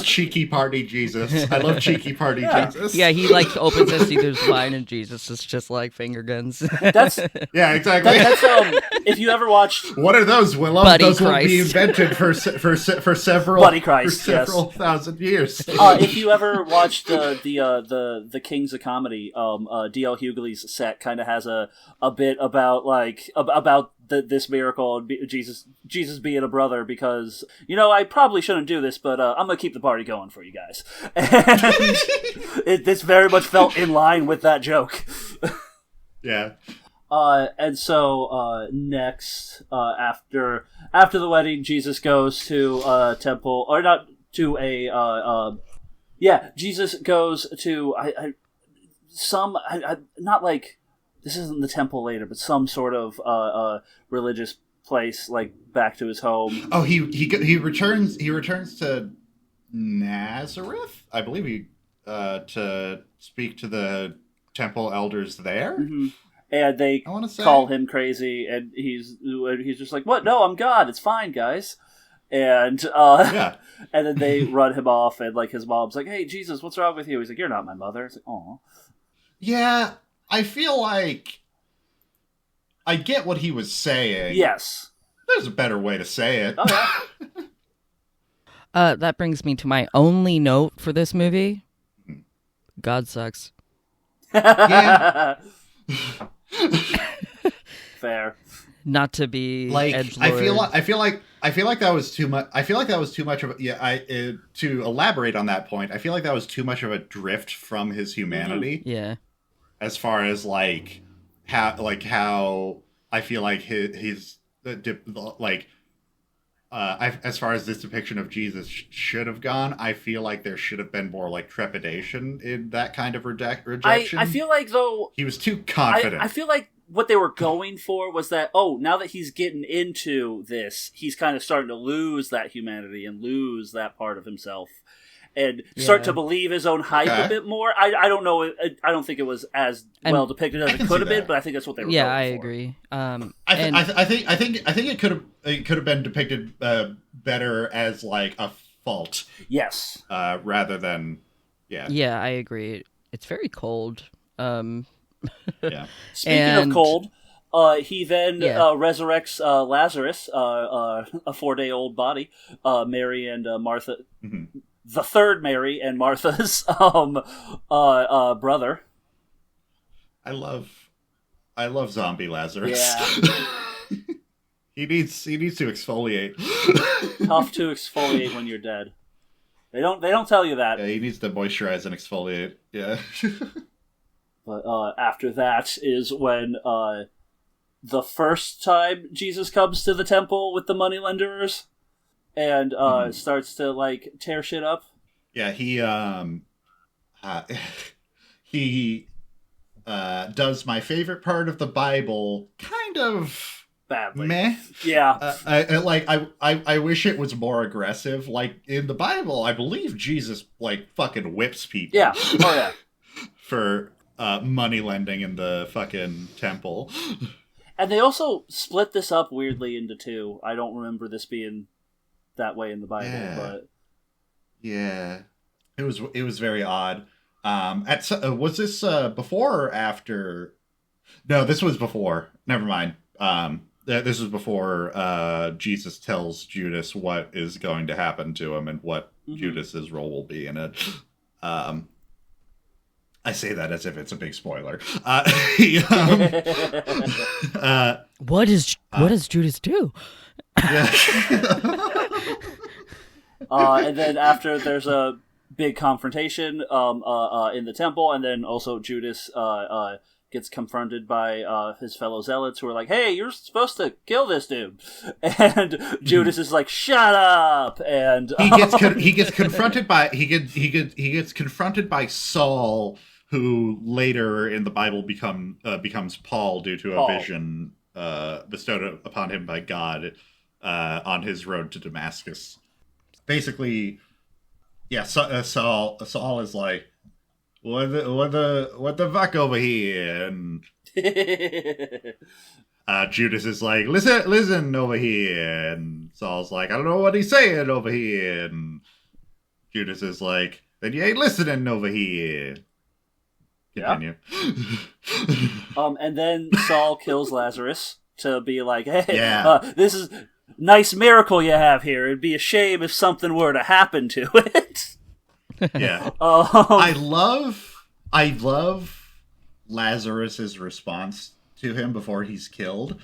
cheeky party Jesus. I love cheeky party Jesus. Yeah, he like opens this, see there's wine, and Jesus is just like finger guns. That's exactly. That's if you ever watched, what are those, Willem? Buddy those Christ. will be invented for several Buddy Christ, several thousand years. If you ever watched the Kings of Comedy, D.L. Hughley's set kind of has a bit about this miracle and Jesus being a brother, because I probably shouldn't do this, but I'm gonna keep the party going for you guys, and this very much felt in line with that joke. Yeah. And so next, after the wedding, Jesus goes to a temple, or not to a Jesus goes to not like, this isn't the temple later, but some sort of religious place, like back to his home. Oh, he returns to Nazareth, I believe, to speak to the temple elders there. Mm-hmm. And they call him crazy, and he's just like, "What? No, I'm God. It's fine, guys." And and then they run him off, and like his mom's like, "Hey, Jesus, what's wrong with you?" He's like, "You're not my mother." It's like, "Aw." Yeah, I feel like I get what he was saying. Yes. There's a better way to say it. Oh, yeah. That brings me to my only note for this movie. God sucks. Yeah. Fair. Not to be Like edgelord. I feel like that was too much. I feel like that was too much of to elaborate on that point. I feel like that was too much of a drift from his humanity. Yeah. As far as how I feel like his as far as this depiction of Jesus should have gone, I feel like there should have been more like trepidation in that kind of rejection. I feel like, though, he was too confident. I feel like what they were going for was that, oh, now that he's getting into this, he's kind of starting to lose that humanity and lose that part of himself and start to believe his own hype a bit more. I don't know. I don't think it was as well depicted as it could have been, but I think that's what they were going for. Yeah, I agree. I think it could have been depicted better as like a fault. Yes. Rather than Yeah, I agree. It's very cold. Yeah. Speaking of cold, he then resurrects Lazarus, a 4-day-old body, Mary and Martha, the third Mary and Martha's brother. I love zombie Lazarus. Yeah. he needs to exfoliate. Tough to exfoliate when you're dead. They don't tell you that. Yeah, he needs to moisturize and exfoliate. Yeah. But after that is when the first time Jesus comes to the temple with the moneylenderers and starts to like tear shit up. Yeah, he does my favorite part of the Bible kind of badly. Meh. Yeah. I wish it was more aggressive. Like in the Bible, I believe Jesus like fucking whips people. Yeah. Oh yeah. For money lending in the fucking temple. And they also split this up weirdly into two. I don't remember this being that way in the Bible, but yeah, it was very odd. Was this before or after? No, this was before. Never mind. This was before Jesus tells Judas what is going to happen to him and what Judas's role will be in it. I say that as if it's a big spoiler. What does Judas do? And then after there's a big confrontation in the temple, and then also Judas gets confronted by his fellow zealots who are like, "Hey, you're supposed to kill this dude," and Judas is like, "Shut up!" And he gets confronted by Saul, who later in the Bible becomes Paul due to a vision bestowed upon him by God on his road to Damascus. Basically, yeah. Saul is like, what the fuck over here? And Judas is like, listen over here. And Saul's like, I don't know what he's saying over here. And Judas is like, then you ain't listening over here. Continue. And then Saul kills Lazarus to be like, hey, this is nice miracle you have here. It'd be a shame if something were to happen to it. Yeah. I love Lazarus's response to him before he's killed,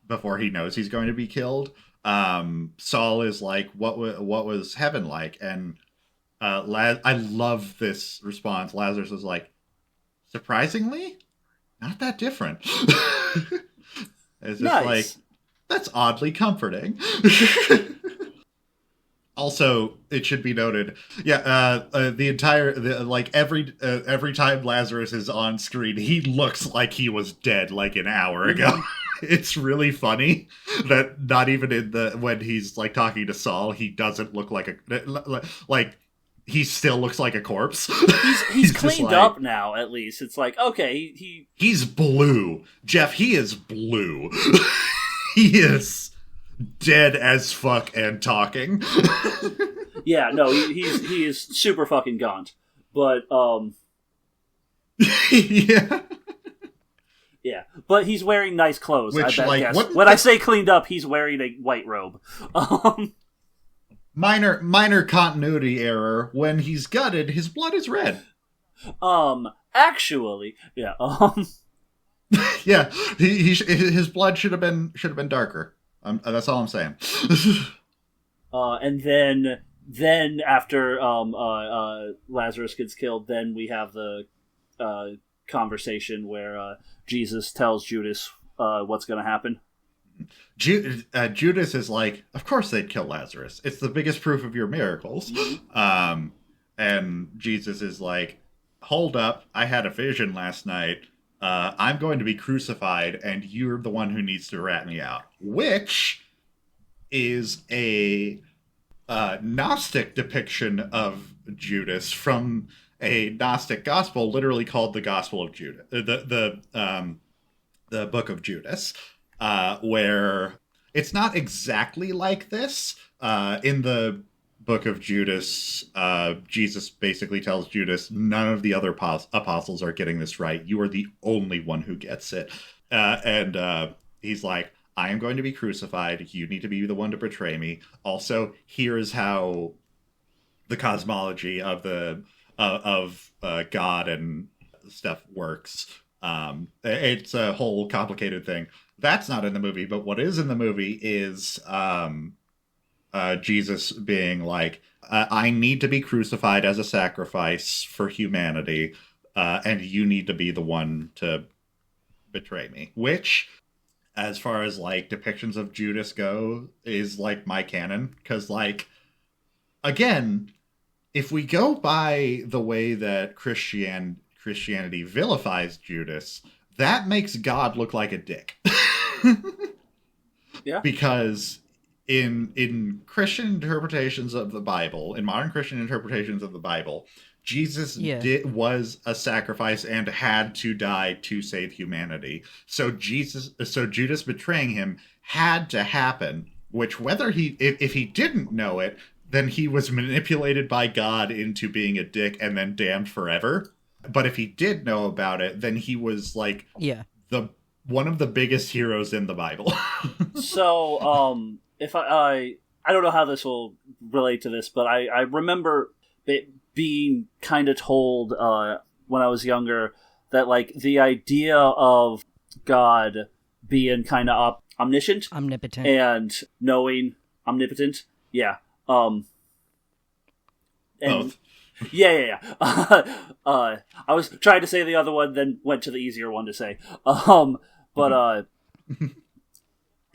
before he knows he's going to be killed. Saul is like, what was heaven like? And I love this response. Lazarus is like, surprisingly, not that different. It's just nice. like, that's oddly comforting. Also, it should be noted, every time Lazarus is on screen, he looks like he was dead like an hour ago. It's really funny that not even when he's like talking to Saul, he doesn't look like he still looks like a corpse. He's cleaned up now, at least. It's like, okay, he's blue. Jeff, he is blue. He is dead as fuck and talking. Yeah, no, he is super fucking gaunt. But, yeah. Yeah, but he's wearing nice clothes. Which, I bet. like, Yes. what When I say cleaned up, he's wearing a white robe. Minor continuity error. When he's gutted, his blood is red. Actually, yeah. Yeah, his blood should have been darker. That's all I'm saying. And then after Lazarus gets killed, then we have the conversation where Jesus tells Judas what's going to happen. Judas is like, of course they'd kill Lazarus. It's the biggest proof of your miracles. And Jesus is like, hold up, I had a vision last night. I'm going to be crucified, and you're the one who needs to rat me out. Which is a Gnostic depiction of Judas from a Gnostic gospel, literally called the Gospel of Judas, the Book of Judas, where it's not exactly like this. In the Book of Judas, Jesus basically tells Judas, none of the other apostles are getting this right. You are the only one who gets it. And he's like, I am going to be crucified. You need to be the one to betray me. Also, here's how the cosmology of God and stuff works. It's a whole complicated thing. That's not in the movie, but what is in the movie is Jesus being like, I need to be crucified as a sacrifice for humanity, and you need to be the one to betray me. Which, as far as like depictions of Judas go, is like my canon. Because, like, again, if we go by the way that Christianity vilifies Judas, that makes God look like a dick. Yeah. Because in Christian interpretations of the Bible, in modern Christian interpretations of the Bible, Jesus was a sacrifice and had to die to save humanity. So Judas betraying him had to happen, which if he didn't know it, then he was manipulated by God into being a dick and then damned forever. But if he did know about it, then he was like one of the biggest heroes in the Bible. So, if I don't know how this will relate to this, but I remember it being kind of told when I was younger that, like, the idea of God being kind of omnipotent, and knowing omnipotent, and Both. Yeah. I was trying to say the other one, then went to the easier one to say. But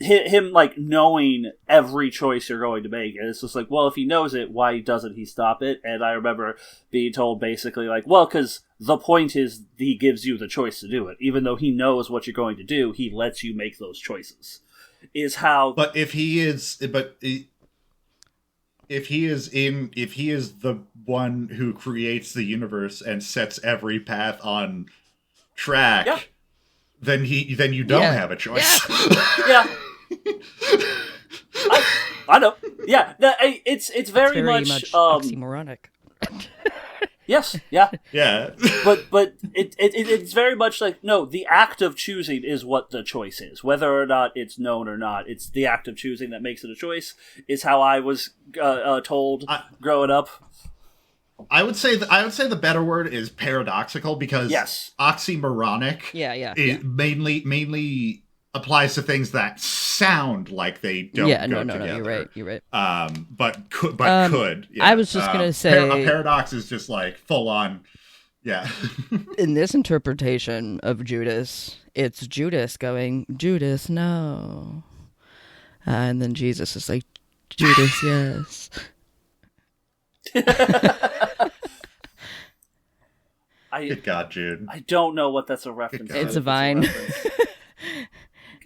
him, like, knowing every choice you're going to make, and it's just like, well, if he knows it, why doesn't he stop it? And I remember being told basically, like, well, because the point is he gives you the choice to do it. Even though he knows what you're going to do, he lets you make those choices. Is how... But if he is the one who creates the universe and sets every path on track, then you don't have a choice. Yeah. I know. Yeah, it's very much oxymoronic. Yes, yeah. Yeah. But it's very much like, no, the act of choosing is what the choice is. Whether or not it's known or not, it's the act of choosing that makes it a choice, is how I was told growing up. I would say the better word is paradoxical, because oxymoronic mainly applies to things that sound like they don't go together. You're right. But could. Yeah. I was just gonna say a paradox is just like full on. Yeah. In this interpretation of Judas, it's Judas going, Judas, no, and then Jesus is like, Judas, yes. Good God, Jude. I don't know what that's a reference to. It's a Vine.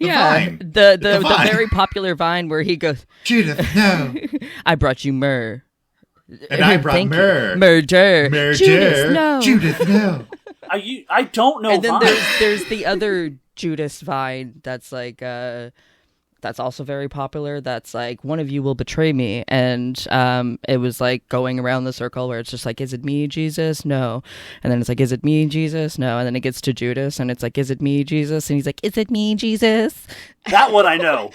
Vine. The very popular Vine where he goes, Judith, no. I brought you myrrh. And I brought myrrh. Murder. Judas, no. Judith, no. I don't know. And then Vine. there's the other Judas Vine that's like that's also very popular. That's like, one of you will betray me. And it was like going around the circle where it's just like, is it me, Jesus? No. And then it's like, is it me, Jesus? No. And then it gets to Judas and it's like, is it me, Jesus? And he's like, is it me, Jesus? That one I know.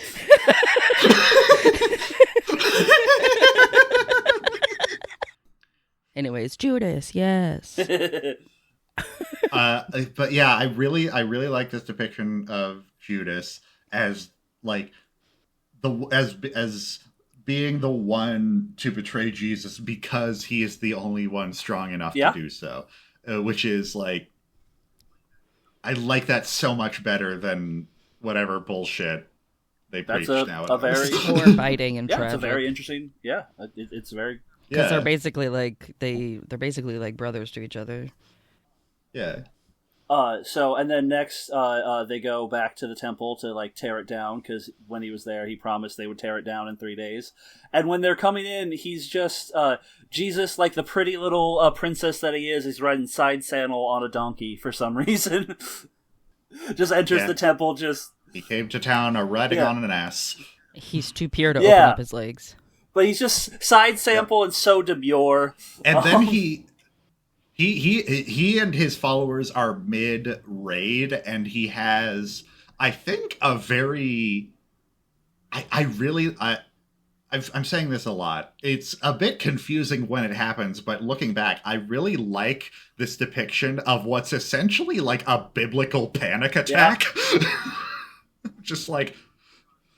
Anyways, Judas, yes. But yeah, I really like this depiction of Judas as like as being the one to betray Jesus because he is the only one strong enough to do so, which is like, I like that so much better than whatever bullshit they preach now. A very more biting and tragic. It's a very interesting. Yeah, it's very. Because they're basically like they're basically like brothers to each other. Yeah. So and then next, they go back to the temple to like tear it down because when he was there, he promised they would tear it down in 3 days. And when they're coming in, he's just Jesus, like the pretty little princess that he is. He's riding side saddle on a donkey for some reason. Just enters the temple. He came to town riding on an ass. He's too pure to open up his legs. But he's just side sample and so demure. And then he and his followers are mid raid, and he has, I think, a very. I'm saying this a lot. It's a bit confusing when it happens, but looking back, I really like this depiction of what's essentially like a biblical panic attack. Yeah. Just like,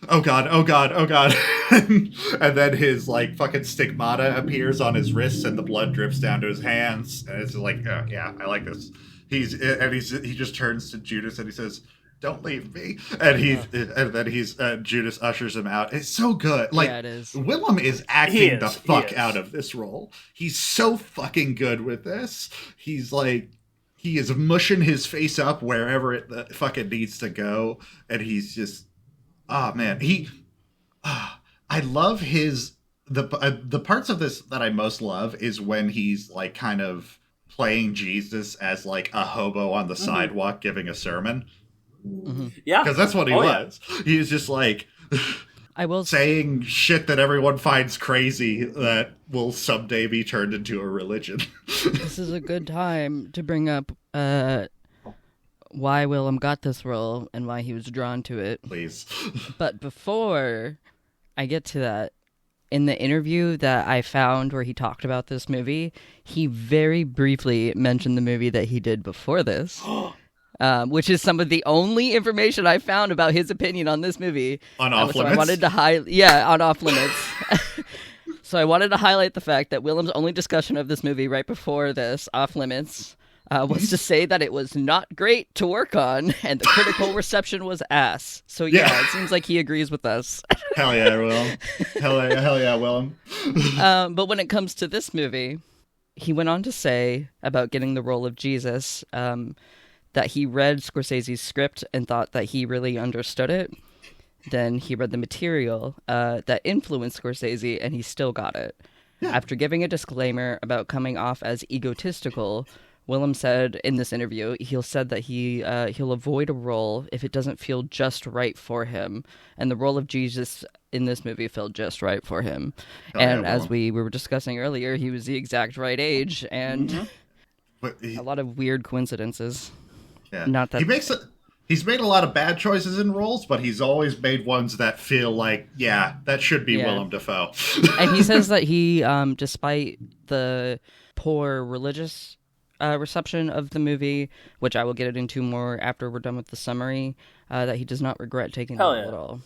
oh god, oh god, oh god. And then his like fucking stigmata appears on his wrists and the blood drips down to his hands. And it's like, yeah, I like this. He just turns to Judas and he says, "Don't leave me." And then Judas ushers him out. It's so good. Like, it is. Willem is acting the fuck out of this role. He's so fucking good with this. He's like, he is mushing his face up wherever it fucking needs to go. And he's just, oh man, I love the parts of this that I most love is when he's like kind of playing Jesus as like a hobo on the sidewalk giving a sermon. Mm-hmm. Yeah, because that's what he was. Yeah. He was just like saying shit that everyone finds crazy that will someday be turned into a religion. This is a good time to bring up why Willem got this role and why he was drawn to it. Please. But before I get to that, in the interview that I found where he talked about this movie, he very briefly mentioned the movie that he did before this. Which is some of the only information I found about his opinion on this movie. On Off Limits? I wanted to on Off Limits. So I wanted to highlight the fact that Willem's only discussion of this movie right before this, Off Limits, was to say that it was not great to work on, and the critical reception was ass. So yeah, it seems like he agrees with us. Hell yeah, Willem. Hell yeah, Willem. But when it comes to this movie, he went on to say about getting the role of Jesus, that he read Scorsese's script and thought that he really understood it. Then he read the material that influenced Scorsese, and he still got it. Yeah. After giving a disclaimer about coming off as egotistical, Willem said in this interview, he'll avoid a role if it doesn't feel just right for him. And the role of Jesus in this movie felt just right for him. As we were discussing earlier, he was the exact right age, and a lot of weird coincidences. Yeah. Not that he's made a lot of bad choices in roles, but he's always made ones that feel like, that should be Willem Dafoe. And he says that he, despite the poor religious reception of the movie, which I will get into more after we're done with the summary, that he does not regret taking the role at all.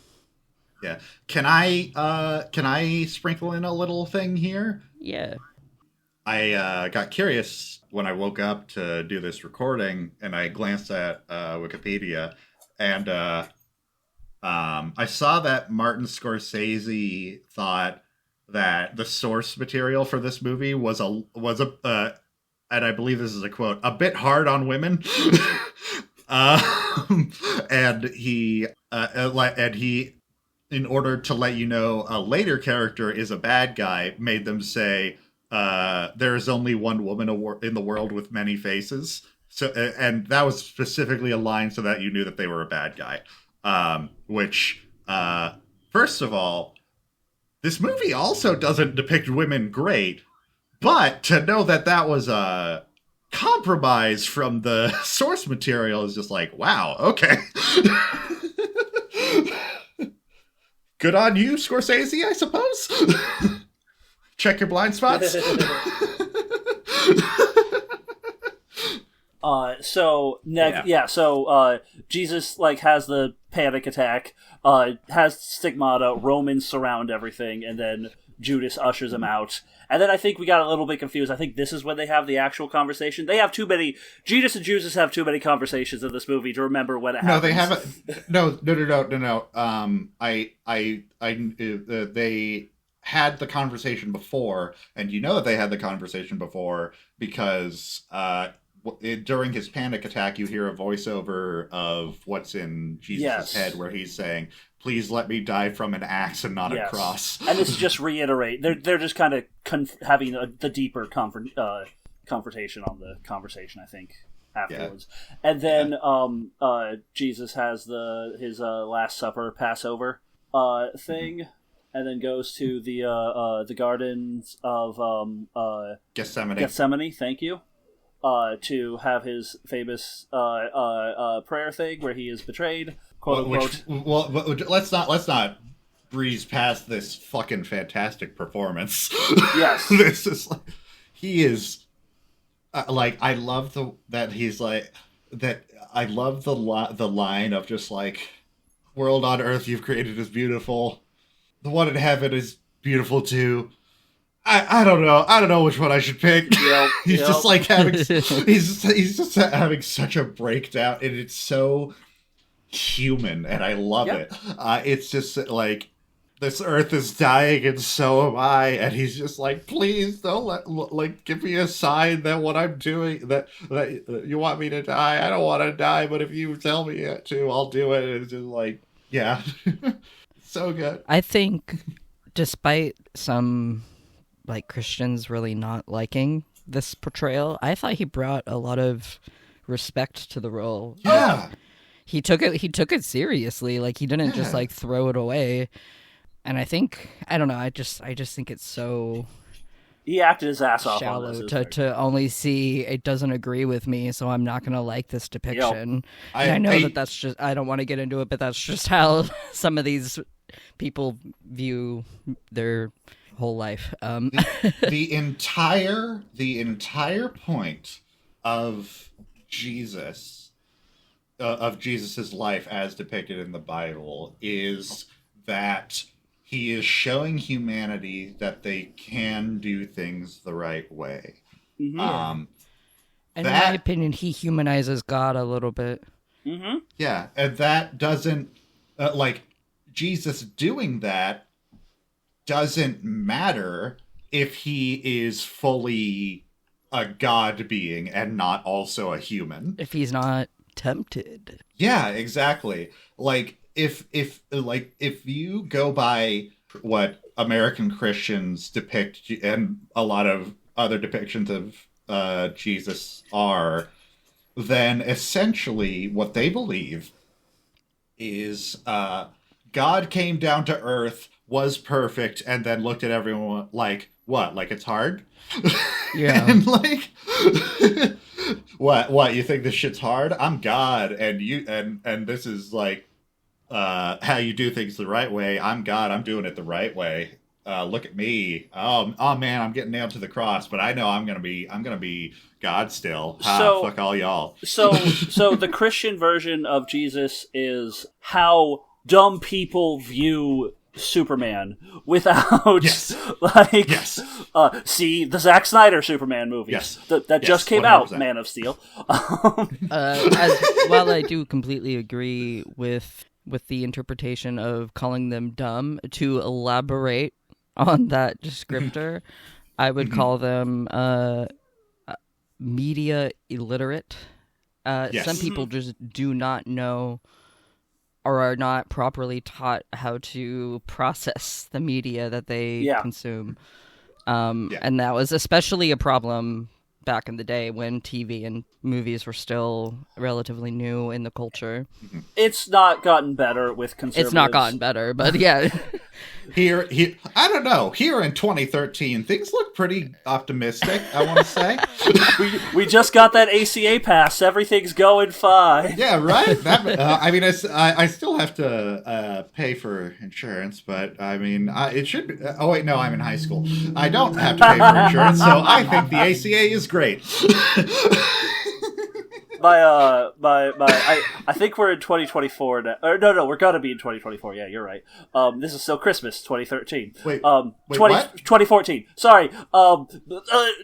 Yeah. Can I sprinkle in a little thing here? Yeah. I got curious when I woke up to do this recording, and I glanced at Wikipedia, and I saw that Martin Scorsese thought that the source material for this movie was a and I believe this is a quote, a bit hard on women. And he, in order to let you know a later character is a bad guy, made them say, there is only one woman in the world with many faces. So, and that was specifically a line so that you knew that they were a bad guy. Which First of all, this movie also doesn't depict women great, but to know that that was a compromise from the source material is just like, wow, okay. Good on you, Scorsese, I suppose. Check your blind spots. So Jesus like has the panic attack, has stigmata, Romans surround everything, and then Judas ushers him out. And then I think we got a little bit confused. I think this is when they have the actual conversation. They have too many. Jesus and Judas have too many conversations in this movie to remember when it happens. No, they haven't. No. They had the conversation before, and you know that they had the conversation before because during his panic attack, you hear a voiceover of what's in Jesus' head, where he's saying, "Please let me die from an axe and not a cross." And this is just reiterate. They're just kind of having the deeper confrontation on the conversation, I think, afterwards. Yeah. And then Jesus has his Last Supper Passover thing, and then goes to the gardens of Gethsemane. Thank you. To have his famous prayer thing where he is betrayed, quote unquote. Let's not breeze past this fucking fantastic performance. Yes, this is like, he is like, I love that he's like that. I love the line of just like, "World on earth you've created is beautiful. The one in heaven is beautiful too." I don't know. I don't know which one I should pick. He's just like having he's just having such a breakdown, and it's so human, and I love it. It's just like, this earth is dying, and so am I. And he's just like, please don't give me a sign that what I'm doing, that you want me to die. I don't want to die, but if you tell me to, I'll do it. And it's just like, yeah, so good. I think, despite some Christians really not liking this portrayal, I thought he brought a lot of respect to the role. Yeah. He took it seriously. He didn't just throw it away. And I think, I don't know, I just think it's so he acted his ass off shallow on this, to only see it doesn't agree with me, so I'm not going to like this depiction. Yep. I know that's just, I don't want to get into it, but that's just how some of these people view their whole life. The entire point of Jesus, of Jesus's life as depicted in the Bible, is that he is showing humanity that they can do things the right way. Mm-hmm. And in my opinion, he humanizes God a little bit. Mm-hmm. Yeah, and that doesn't Jesus doing that doesn't matter if he is fully a god being and not also a human. If he's not tempted. Yeah, exactly. If you go by what American Christians depict, and a lot of other depictions of Jesus are, then essentially what they believe is God came down to earth, was perfect, and then looked at everyone like, what? Like it's hard? Yeah. And what? You think this shit's hard? I'm God, and you and this is how you do things the right way. I'm God. I'm doing it the right way. Look at me. Oh man, I'm getting nailed to the cross, but I know I'm gonna be God still. Fuck all y'all. So the Christian version of Jesus is how dumb people view Superman without see the Zack Snyder Superman movie that just came 100%. Out, Man of Steel. While I do completely agree with the interpretation of calling them dumb, to elaborate on that descriptor, I would call them media illiterate. Some people just do not know or are not properly taught how to process the media that they consume. And that was especially a problem back in the day when TV and movies were still relatively new in the culture. It's not gotten better with conservatives. It's not gotten better, but yeah. Here, I don't know. Here in 2013, things look pretty optimistic, I want to say. we just got that ACA pass. Everything's going fine. Yeah, right? I mean, I still have to pay for insurance, but I mean, it should be... Oh, wait, no, I'm in high school. I don't have to pay for insurance, so I think the ACA is great. I think we're in 2024 now. Or no, we're gonna be in 2024. Yeah, you're right. This is still Christmas 2013. Wait, 2014. Sorry.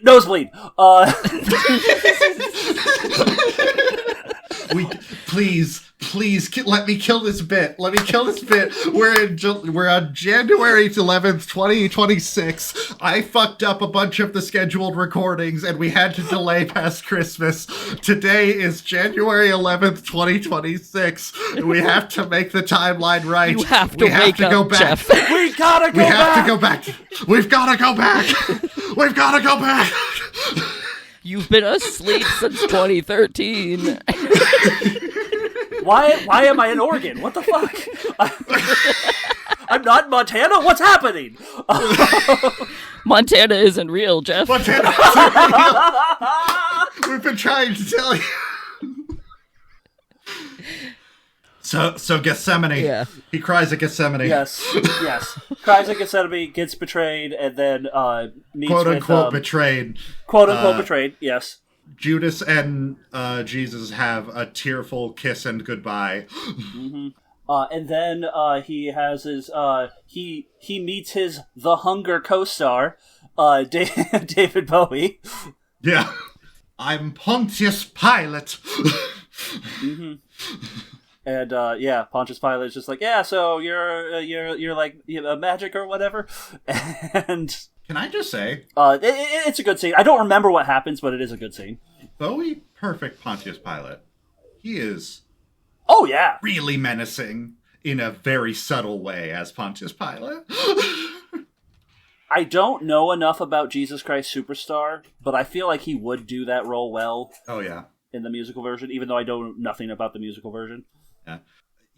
Nosebleed. Please let me kill this bit. Let me kill this bit. We're on January 11th, 2026. I fucked up a bunch of the scheduled recordings and we had to delay past Christmas. Today is January 11th, 2026. We have to make the timeline right. You have to go back. Jeff. We gotta go back. We have to go back. We've gotta go back. We've gotta go back. You've been asleep since 2013. Why am I in Oregon? What the fuck? I'm not in Montana? What's happening? Montana isn't real, Jeff. Montana isn't real. We've been trying to tell you. So Gethsemane. Yeah. He cries at Gethsemane. Yes. Cries at Gethsemane, gets betrayed, and then meets quote with... unquote betrayed. Quote unquote betrayed, yes. Judas and Jesus have a tearful kiss and goodbye. Mm-hmm. And then he has his... he meets his The Hunger co-star, David Bowie. Yeah. I'm Pontius Pilate. Mm-hmm. And Pontius Pilate is just like, yeah, so you're like magic or whatever. And can I just say, it's a good scene. I don't remember what happens, but it is a good scene. Bowie, perfect Pontius Pilate. He is, oh yeah, really menacing in a very subtle way as Pontius Pilate. I don't know enough about Jesus Christ Superstar, but I feel like he would do that role well. Oh yeah, in the musical version, even though I know nothing about the musical version.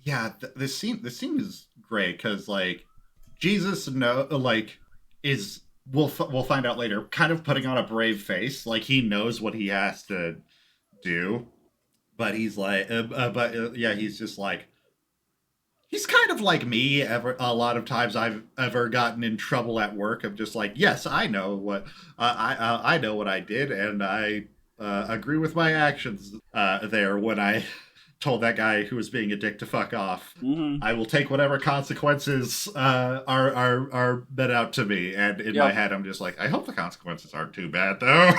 Yeah. This scene is great because like Jesus we'll find out later, kind of putting on a brave face, like he knows what he has to do, but he's like, he's just like, he's kind of like me. A lot of times I've ever gotten in trouble at work. I'm just like, yes, I know what I know what I did, and I agree with my actions there when I told that guy who was being a dick to fuck off. Mm-hmm. I will take whatever consequences are met out to me. And in my head, I'm just like, I hope the consequences aren't too bad, though.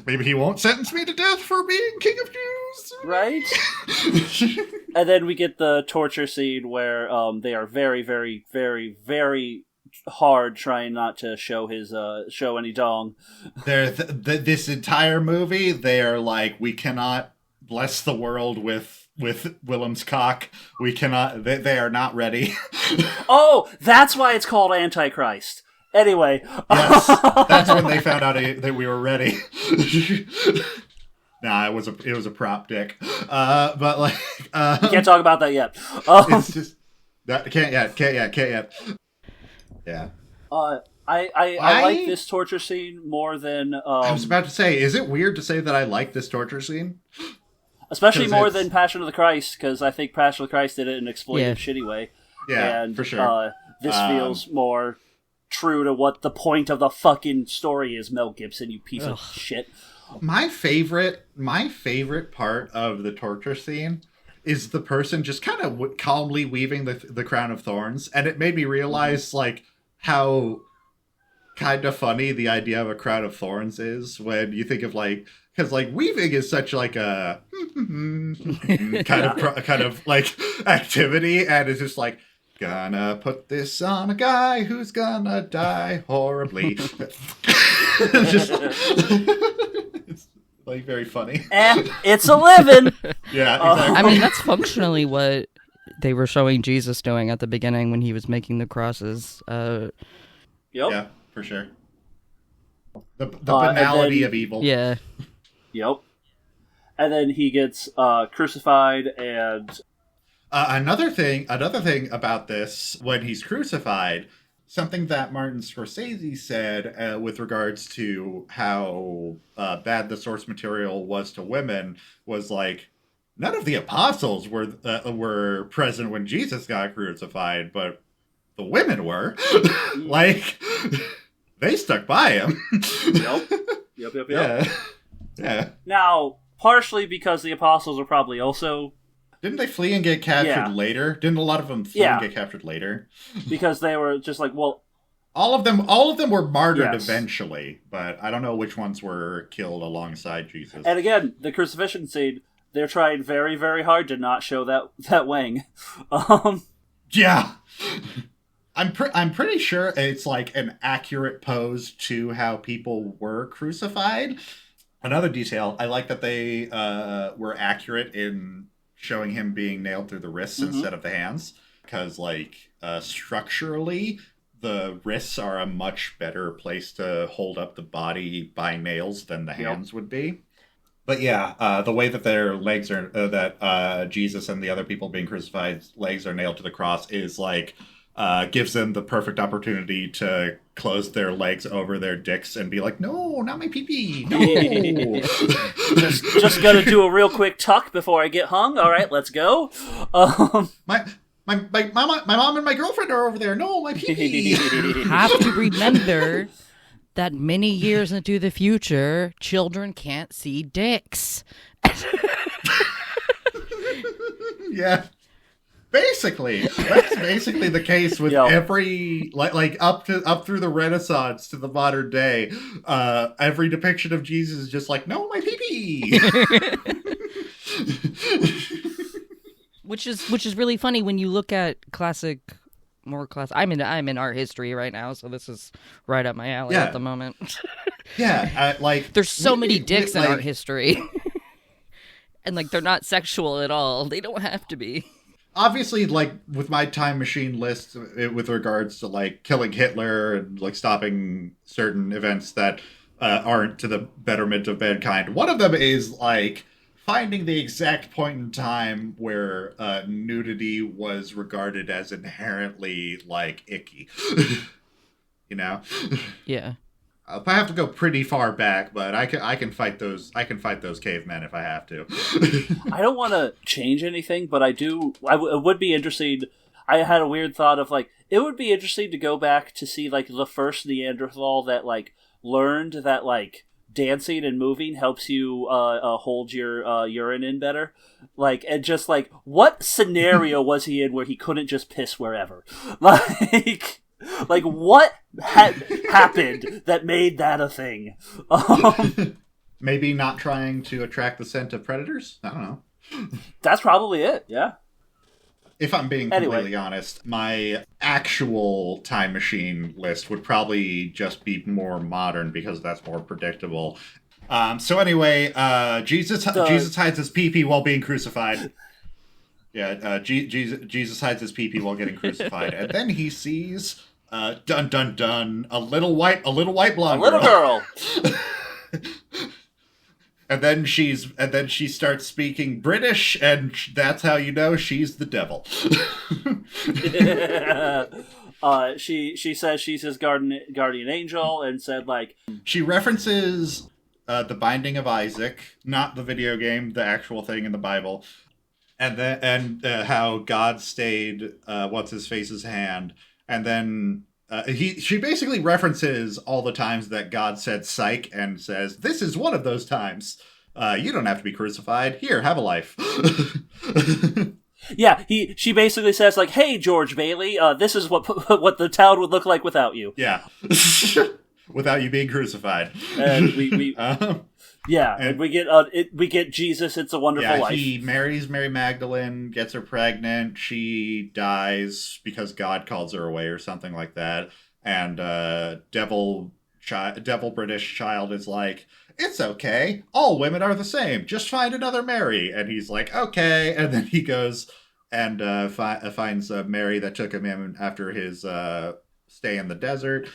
Maybe he won't sentence me to death for being king of Jews. Right? And then we get the torture scene where they are very, very, very, very hard trying not to show any dong. This entire movie, they are like, we cannot bless the world with Willem's cock. We cannot. They are not ready. Oh, that's why it's called Antichrist. Anyway, yes, that's when they found out that we were ready. Nah, it was a prop dick. But like, you can't talk about that yet. It's just that can't yet. Yeah. I like this torture scene more than... I was about to say, is it weird to say that I like this torture scene? Especially more than Passion of the Christ, because I think Passion of the Christ did it in an exploitive, shitty way. Yeah, and, for sure. This feels more true to what the point of the fucking story is, Mel Gibson, you piece of shit. My favorite part of the torture scene is the person just kind of calmly weaving the crown of thorns, and it made me realize like how kind of funny the idea of a crown of thorns is when you think of like, because like weaving is such like a kind of like activity, and it's just like, gonna put this on a guy who's gonna die horribly. It's like very funny. And it's a living. Yeah, exactly. I mean, that's functionally what they were showing Jesus doing at the beginning when he was making the crosses. Yep. Yeah, for sure. The banality then, of evil. Yeah. Yep. And then he gets crucified, and another thing about this, when he's crucified, something that Martin Scorsese said with regards to how bad the source material was to women was like, none of the apostles were present when Jesus got crucified, but the women were. Like, they stuck by him. Yep. Yeah. Now, partially because the apostles are probably also... Didn't they flee and get captured later? Didn't a lot of them flee and get captured later? Because they were just like, well... All of them were martyred eventually, but I don't know which ones were killed alongside Jesus. And again, the crucifixion scene, they're trying very, very hard to not show that wang. Yeah. I'm pretty sure it's like an accurate pose to how people were crucified. Another detail, I like that they were accurate in showing him being nailed through the wrists instead of the hands, because like structurally the wrists are a much better place to hold up the body by nails than the hands would be. But yeah, the way that their legs are that Jesus and the other people being crucified legs are nailed to the cross is like gives them the perfect opportunity to close their legs over their dicks and be like, no, not my pee-pee, no. just gonna do a real quick tuck before I get hung. All right, let's go. My mom and my girlfriend are over there. No, my pee-pee. You have to remember that many years into the future, children can't see dicks. Yeah. Basically, that's basically the case with every like up through the Renaissance to the modern day. Every depiction of Jesus is just like, no, my pee-pee. Which is really funny when you look at I'm in art history right now, so this is right up my alley at the moment. Yeah, there's so many dicks in art history, and like they're not sexual at all. They don't have to be. Obviously, like with my time machine list with regards to like killing Hitler and like stopping certain events that aren't to the betterment of mankind, one of them is like finding the exact point in time where nudity was regarded as inherently like icky. You know? Yeah. I have to go pretty far back, but I can fight those cavemen if I have to. I don't want to change anything, but I would be interested. I had a weird thought of like, it would be interesting to go back to see like the first Neanderthal that like learned that like dancing and moving helps you hold your urine in better. Like, and just like, what scenario was he in where he couldn't just piss wherever? Like what happened that made that a thing? Maybe not trying to attract the scent of predators? I don't know. That's probably it, yeah. If I'm being completely honest, my actual time machine list would probably just be more modern because that's more predictable. So anyway, Jesus hides his pee-pee while being crucified. Yeah, Jesus hides his pee-pee while getting crucified, and then he sees, dun dun dun, a little white blonde girl. And then she starts speaking British, and that's how you know she's the devil. She says she's his guardian angel, and said like she references the Binding of Isaac, not the video game, the actual thing in the Bible, and how God stayed what's his face's hand, and then. She basically references all the times that God said psych and says, this is one of those times. You don't have to be crucified. Here, have a life. Yeah, she basically says, like, hey, George Bailey, this is what the town would look like without you. Yeah. Without you being crucified. And we get Jesus, It's a Wonderful Life. He marries Mary Magdalene, gets her pregnant, she dies because God calls her away or something like that, and devil British child is like, it's okay, all women are the same, just find another Mary, and he's like, okay, and then he goes and finds Mary that took him in after his stay in the desert,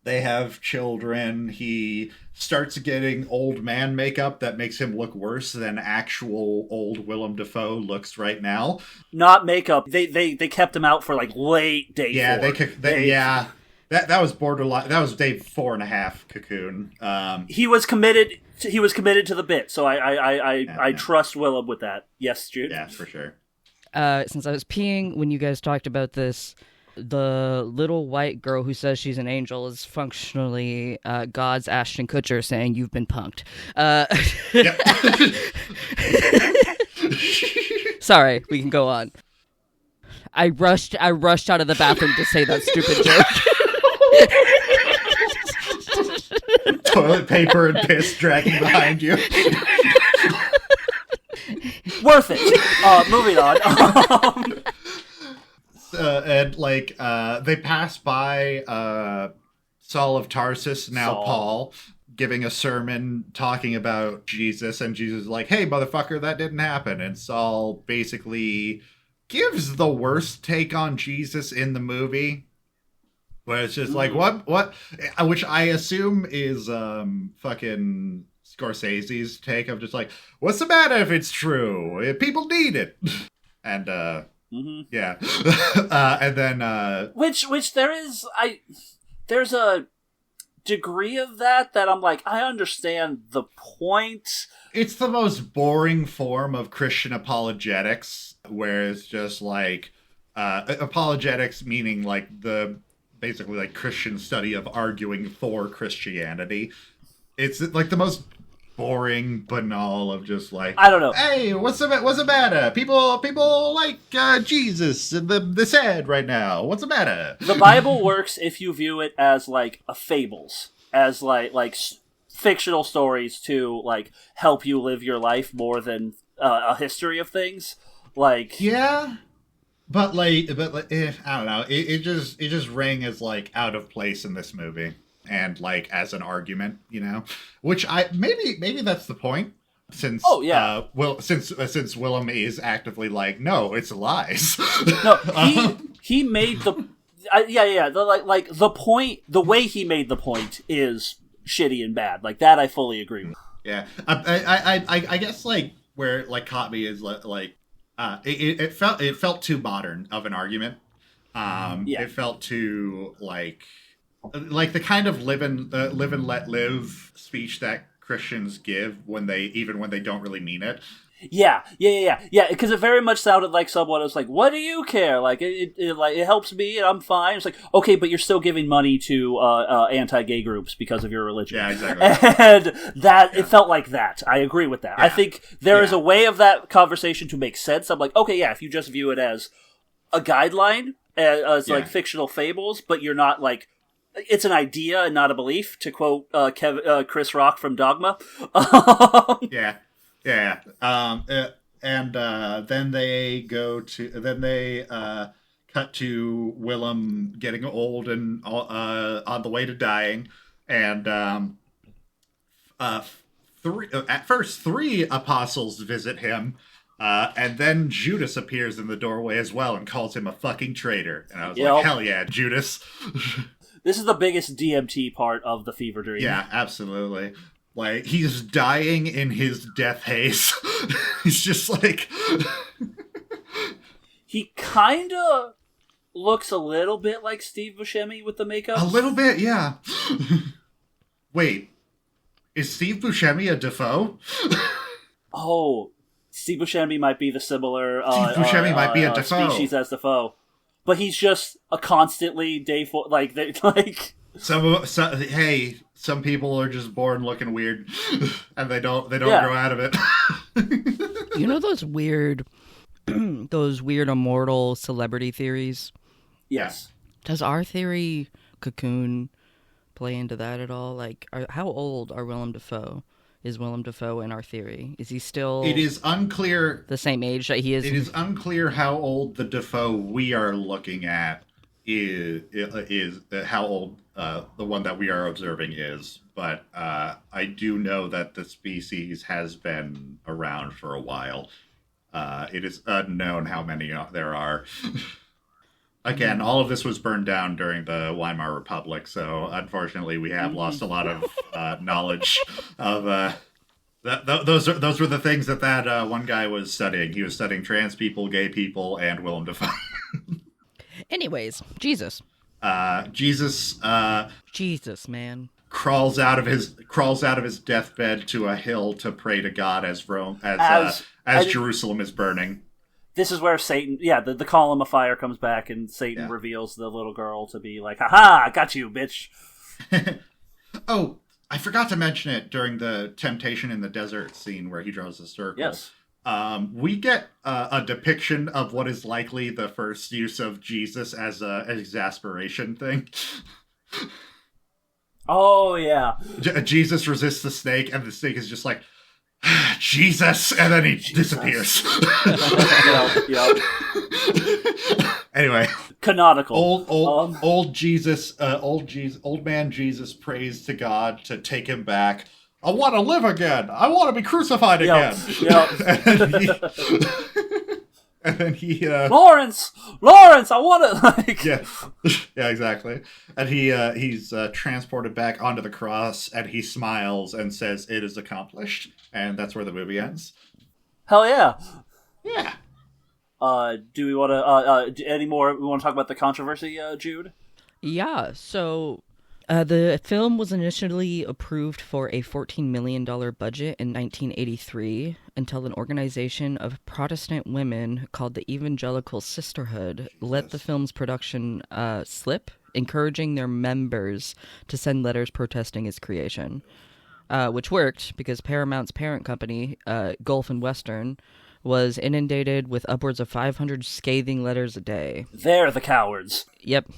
They have children. He starts getting old man makeup that makes him look worse than actual old Willem Dafoe looks right now. Not makeup. They kept him out for like late day. Yeah, 4. yeah. That was borderline. That was day 4.5 Cocoon. He was committed. He was committed to the bit, so I trust Willem with that. Yes, Jude. Yeah, for sure. Since I was peeing when you guys talked about this, the little white girl who says she's an angel is functionally God's Ashton Kutcher saying you've been punked. Sorry, we can go on. I rushed out of the bathroom to say that stupid joke. Toilet paper and piss dragging behind you. Worth it. Moving on. And they pass by Saul of Tarsus, now Saul. Paul, giving a sermon talking about Jesus, and Jesus is like, "Hey, motherfucker, that didn't happen." And Saul basically gives the worst take on Jesus in the movie, where it's just like, what, which I assume is fucking Scorsese's take of just like, what's the matter if it's true? People need it. And yeah. And then which there's a degree of that I'm like, I understand the point. It's the most boring form of Christian apologetics, where it's just like apologetics meaning like basically like Christian study of arguing for Christianity. It's like the most boring, banal of just like, I don't know. Hey, what's the matter? People like Jesus and the sad right now. What's the matter? The Bible works if you view it as like a fables, as like fictional stories to like help you live your life more than a history of things. Like, yeah, but I don't know. It just rang as like out of place in this movie. And like as an argument, which maybe that's the point. Since since Willem is actively like, no, it's lies. No, he made the the point. The way he made the point is shitty and bad. Like that, I fully agree with. Yeah, I guess like where like caught me is like it felt too modern of an argument. It felt too like the kind of live and let live speech that Christians give when they don't really mean it. Yeah, because it very much sounded like someone was like, "What do you care? Like it helps me and I'm fine." It's like, okay, but you're still giving money to anti-gay groups because of your religion. Yeah, exactly. And it felt like that. I agree with that. Yeah. I think there is a way of that conversation to make sense. I'm like, okay, yeah, if you just view it as a guideline, as like fictional fables, but you're not like, it's an idea and not a belief, to quote Chris Rock from Dogma. Yeah. And then they cut to Willem getting old and on the way to dying, and three apostles visit him. And then Judas appears in the doorway as well and calls him a fucking traitor. And I was like, hell yeah, Judas. This is the biggest DMT part of the fever dream. Yeah, absolutely. Like, he's dying in his death haze. He's just like... He kind of looks a little bit like Steve Buscemi with the makeup. A little bit, yeah. Wait, is Steve Buscemi a Defoe? Oh, Steve Buscemi might be the similar Steve Buscemi might be a Defoe. Species as Defoe. But he's just a constantly some people are just born looking weird, and they don't grow out of it. You know those weird immortal celebrity theories? Yes. Does our theory, Cocoon, play into that at all? Like, how old are Willem Dafoe? Is Willem Dafoe in our theory? Is he still... It is unclear... the same age that he is? It is unclear how old the Dafoe we are looking at is how old the one that we are observing is. But I do know that the species has been around for a while. It is unknown how many there are. Again, all of this was burned down during the Weimar Republic, so unfortunately we have lost a lot of knowledge of... those were the things that one guy was studying. He was studying trans people, gay people, and Willem Dafoe. Anyways, Jesus. Jesus. Jesus, man. Crawls out of his deathbed to a hill to pray to God as Jerusalem is burning. This is where Satan, the column of fire comes back, and Satan reveals the little girl to be like, "Ha I got you, bitch." Oh, I forgot to mention it during the temptation in the desert scene where he draws the circle. Yes. We get a depiction of what is likely the first use of Jesus as an exasperation thing. Oh, yeah. Jesus resists the snake, and the snake is just like, Jesus, and then he disappears. Yep. Anyway, canonical. Old man Jesus prays to God to take him back. I want to live again. I want to be crucified again. And then he Lawrence, I want to yeah, exactly. And he's transported back onto the cross, and he smiles and says, "It is accomplished." And that's where the movie ends. Hell yeah. Yeah. Do we want to any more? We want to talk about the controversy, Jude? Yeah. So the film was initially approved for a $14 million budget in 1983 until an organization of Protestant women called the Evangelical Sisterhood let the film's production slip, encouraging their members to send letters protesting its creation, which worked because Paramount's parent company, Gulf and Western, was inundated with upwards of 500 scathing letters a day. They're the cowards. Yep.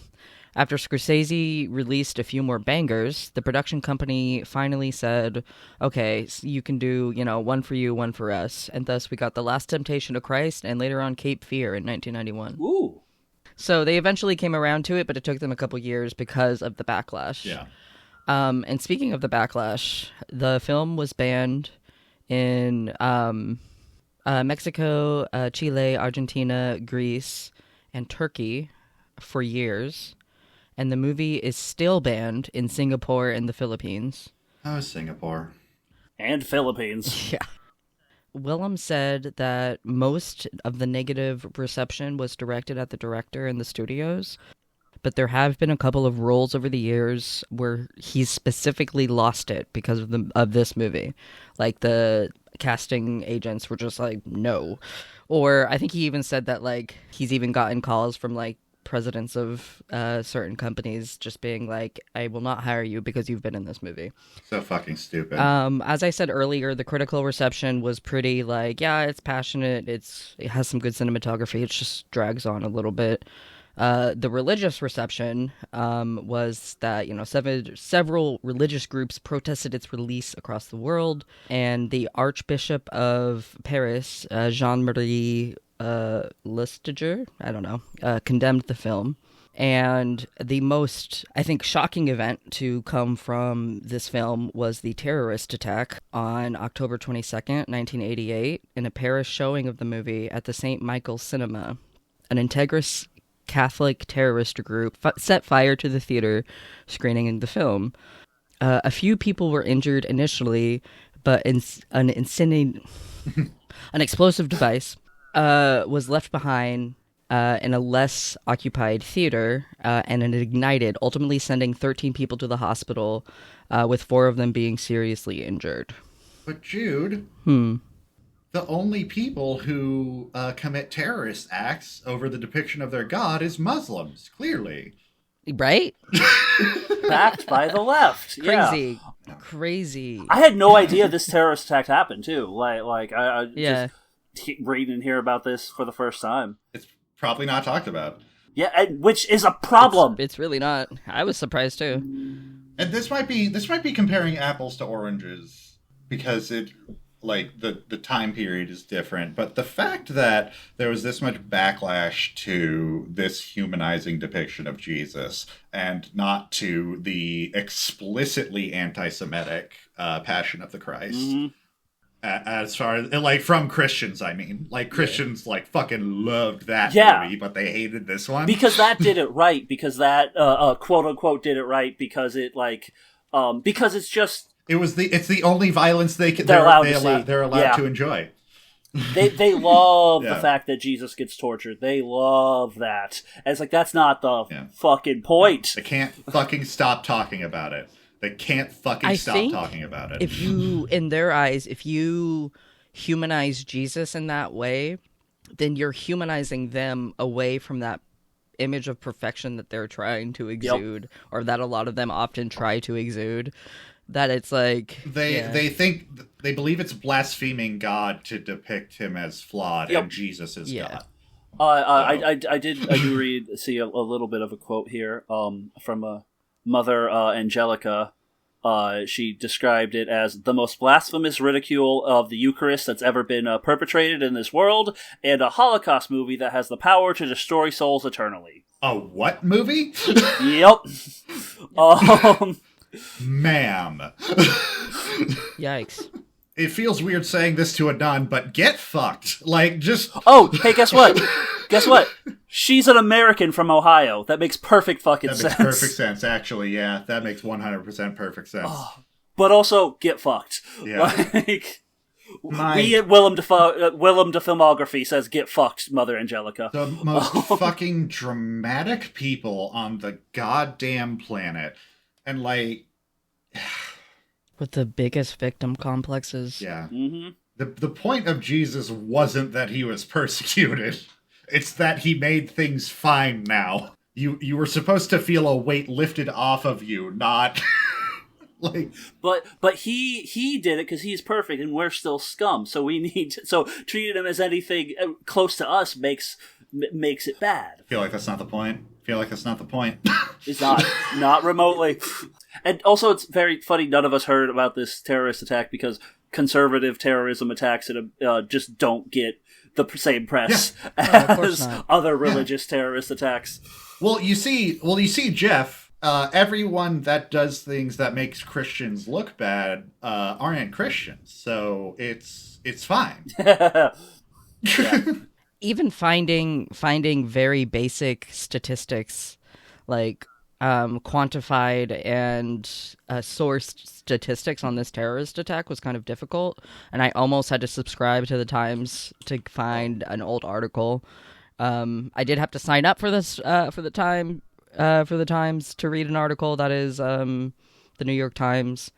After Scorsese released a few more bangers, the production company finally said, okay, you can do, one for you, one for us. And thus we got The Last Temptation of Christ and later on Cape Fear in 1991. Ooh. So they eventually came around to it, but it took them a couple years because of the backlash. Yeah. And speaking of the backlash, the film was banned in Mexico, Chile, Argentina, Greece, and Turkey for years. And the movie is still banned in Singapore and the Philippines. Oh, Singapore. And Philippines. Yeah. Willem said that most of the negative reception was directed at the director and the studios, but there have been a couple of roles over the years where he's specifically lost it because of this movie. Like, the casting agents were just like, no. Or I think he even said that, like, he's even gotten calls from, like, presidents of certain companies just being like, I will not hire you because you've been in this movie. So fucking stupid. As I said earlier, the critical reception was pretty like, yeah, it's passionate, it has some good cinematography, it just drags on a little bit. The religious reception was that, several religious groups protested its release across the world, and the Archbishop of Paris, Jean-Marie Lustiger, condemned the film. And the most, I think, shocking event to come from this film was the terrorist attack on October 22nd, 1988, in a Paris showing of the movie at the St. Michael's Cinema. An Integris Catholic terrorist group set fire to the theater screening the film. A few people were injured initially, but an explosive device was left behind in a less occupied theater, and it ignited, ultimately sending 13 people to the hospital, with 4 of them being seriously injured. But Jude, the only people who commit terrorist acts over the depiction of their god is Muslims, clearly. Right? Backed by the left. Crazy. Yeah. Crazy. I had no idea this terrorist attack happened, too. I yeah. just reading and hear about this for the first time. It's probably not talked about. Yeah, which is a problem. It's really not. I was surprised, too. And this might be comparing apples to oranges, because it... the time period is different, but the fact that there was this much backlash to this humanizing depiction of Jesus and not to the explicitly anti-Semitic Passion of the Christ, As far as, like, from Christians, I mean. Like, Christians, like, fucking loved that movie, but they hated this one. Because that did it right. Because that, quote-unquote, did it right. Because it, like, because it's just... It's the only violence they're allowed to enjoy. They love the fact that Jesus gets tortured. They love that. And it's like, that's not the fucking point. They can't fucking stop talking about it. They can't fucking stop talking about it. If you, in their eyes, if you humanize Jesus in that way, then you're humanizing them away from that image of perfection that they're trying to exude, or that a lot of them often try to exude. That it's like... They believe it's blaspheming God to depict him as flawed and Jesus is God. I do see a little bit of a quote here from Mother Angelica. She described it as the most blasphemous ridicule of the Eucharist that's ever been perpetrated in this world, and a Holocaust movie that has the power to destroy souls eternally. A what movie? Yep. Ma'am. Yikes. It feels weird saying this to a nun, but get fucked. Like, just... Oh, hey, guess what? Guess what? She's an American from Ohio. That makes perfect fucking sense. That makes perfect sense, actually, yeah. That makes 100% perfect sense. But also, get fucked. Yeah. Like, we at Willem to Filmography says, get fucked, Mother Angelica. The most fucking dramatic people on the goddamn planet. And, like... With the biggest victim complexes. Yeah. Mm-hmm. The point of Jesus wasn't that he was persecuted. It's that he made things fine now. You were supposed to feel a weight lifted off of you, not... like... But he did it because he's perfect and we're still scum. So treating him as anything close to us makes it bad. I feel like that's not the point. It's not remotely. And also, it's very funny. None of us heard about this terrorist attack because conservative terrorism attacks just don't get the same press as other religious terrorist attacks. Well, you see, Jeff. Everyone that does things that makes Christians look bad aren't Christians, so it's fine. Even finding very basic statistics, like quantified and sourced statistics on this terrorist attack was kind of difficult, and I almost had to subscribe to the Times to find an old article. I did have to sign up for this for the Times to read an article that is the New York Times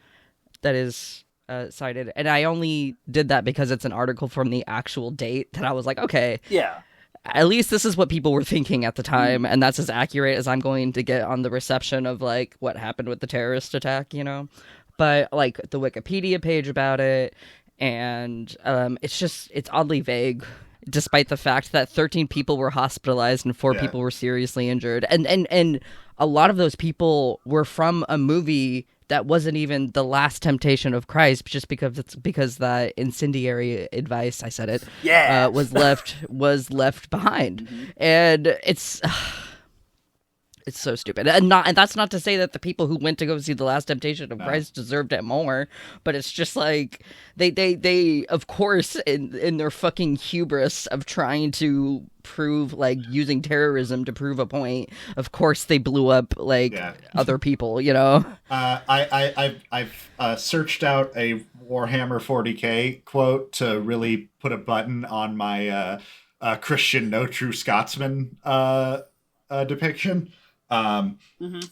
that is cited, and I only did that because it's an article from the actual date that I was like, okay, yeah, at least this is what people were thinking at the time, and that's as accurate as I'm going to get on the reception of like what happened with the terrorist attack, you know. But like the Wikipedia page about it, and it's oddly vague, despite the fact that 13 people were hospitalized and 4 people were seriously injured, and a lot of those people were from a movie that wasn't even The Last Temptation of Christ, just because that incendiary advice, I said it, was left behind. Mm-hmm. And it's so stupid. And that's not to say that the people who went to go see The Last Temptation of Christ deserved it more, but it's just like they of course in their fucking hubris of trying to prove, like, using terrorism to prove a point, of course they blew up like other people, you know. I've searched out a Warhammer 40K quote to really put a button on my Christian no true Scotsman depiction.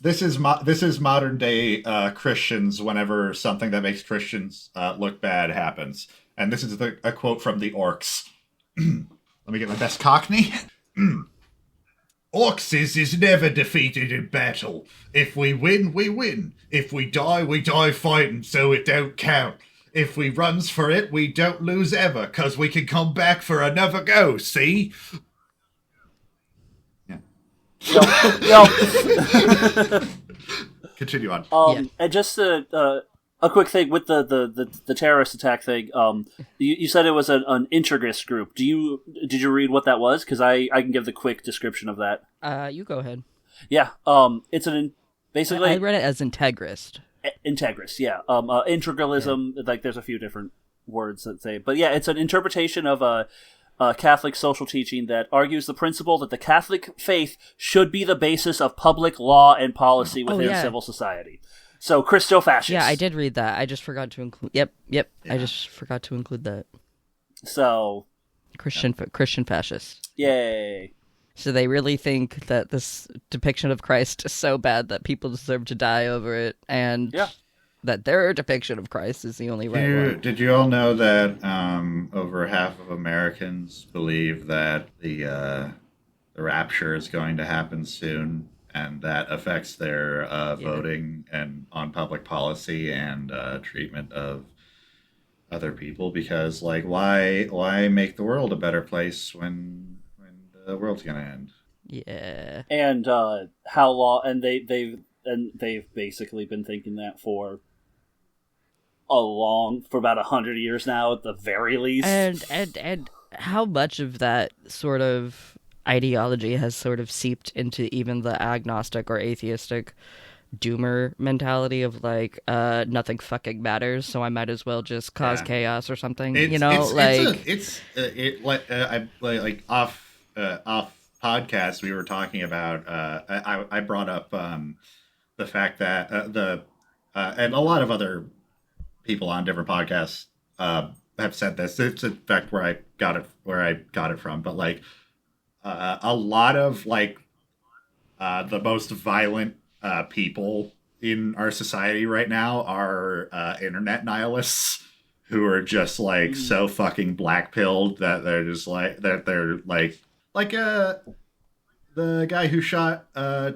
This is modern day Christians whenever something that makes Christians look bad happens, and this is a quote from the Orcs. Let me get my best Cockney. Orcs is never defeated in battle. If we win, we win. If we die fighting, so it don't count. If we runs for it, we don't lose ever, 'cause we can come back for another go, see? Yep. Continue on. And just a quick thing with the terrorist attack thing. You said it was an integrist group. Did you read what that was? Because I can give the quick description of that. You go ahead. Yeah. It's basically I read it as integrist. Integrist. Yeah. Integralism. Yeah. Like there's a few different words that say. But yeah, it's an interpretation of a Catholic social teaching that argues the principle that the Catholic faith should be the basis of public law and policy within civil society. So, Christo-fascist. Yeah, I did read that. I just forgot to include... Yep. Yeah. I just forgot to include that. So... Christian fascist. Yay. So they really think that this depiction of Christ is so bad that people deserve to die over it, and that their depiction of Christ is the only right one. Did you all know that over half of Americans believe that the rapture is going to happen soon, and that affects their voting and on public policy and treatment of other people? Because, like, why make the world a better place when the world's gonna end? Yeah. And how long? And they've basically been thinking that for about 100 years now, at the very least. And how much of that sort of ideology has sort of seeped into even the agnostic or atheistic doomer mentality of, like, nothing fucking matters, so I might as well just cause chaos or something. Off podcast we were talking about. I brought up the fact that and a lot of other people on different podcasts have said this. It's in fact where I got it from. But, like, a lot of, like, the most violent people in our society right now are internet nihilists who are just, like, so fucking black-pilled that they're just like the guy who shot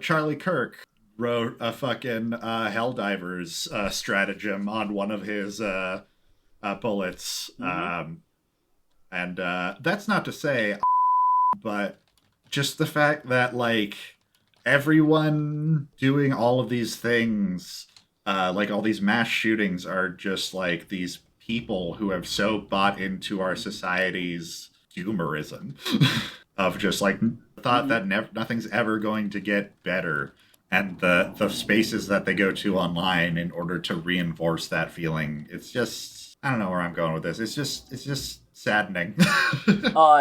Charlie Kirk wrote a fucking Helldivers stratagem on one of his bullets. And that's not to say, but just the fact that, like, everyone doing all of these things, like all these mass shootings, are just, like, these people who have so bought into our society's humorism of just, like, thought that nothing's ever going to get better, and the spaces that they go to online in order to reinforce that feeling. It's just, I don't know where I'm going with this. It's just saddening.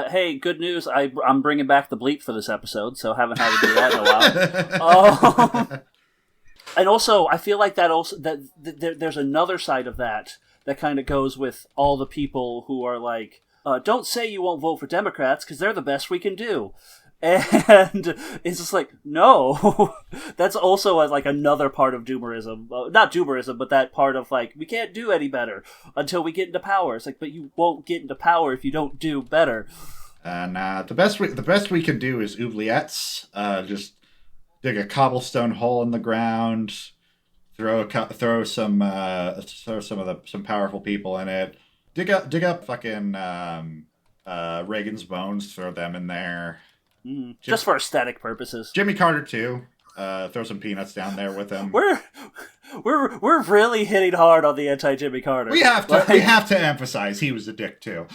Hey, good news. I'm bringing back the bleep for this episode, so haven't had to do that in a while. And also, I feel like there's another side of that kind of goes with all the people who are like, don't say you won't vote for Democrats because they're the best we can do. And it's just like, no, that's also like another part of doomerism. Not doomerism, but that part of, like, we can't do any better until we get into power. It's like, but you won't get into power if you don't do better. And the best we can do is oubliettes. Just dig a cobblestone hole in the ground, throw some powerful people in it. Dig up fucking Reagan's bones. Throw them in there. Just for aesthetic purposes. Jimmy Carter too. Throw some peanuts down there with him. We're really hitting hard on the anti-Jimmy Carter. We have to emphasize he was a dick too.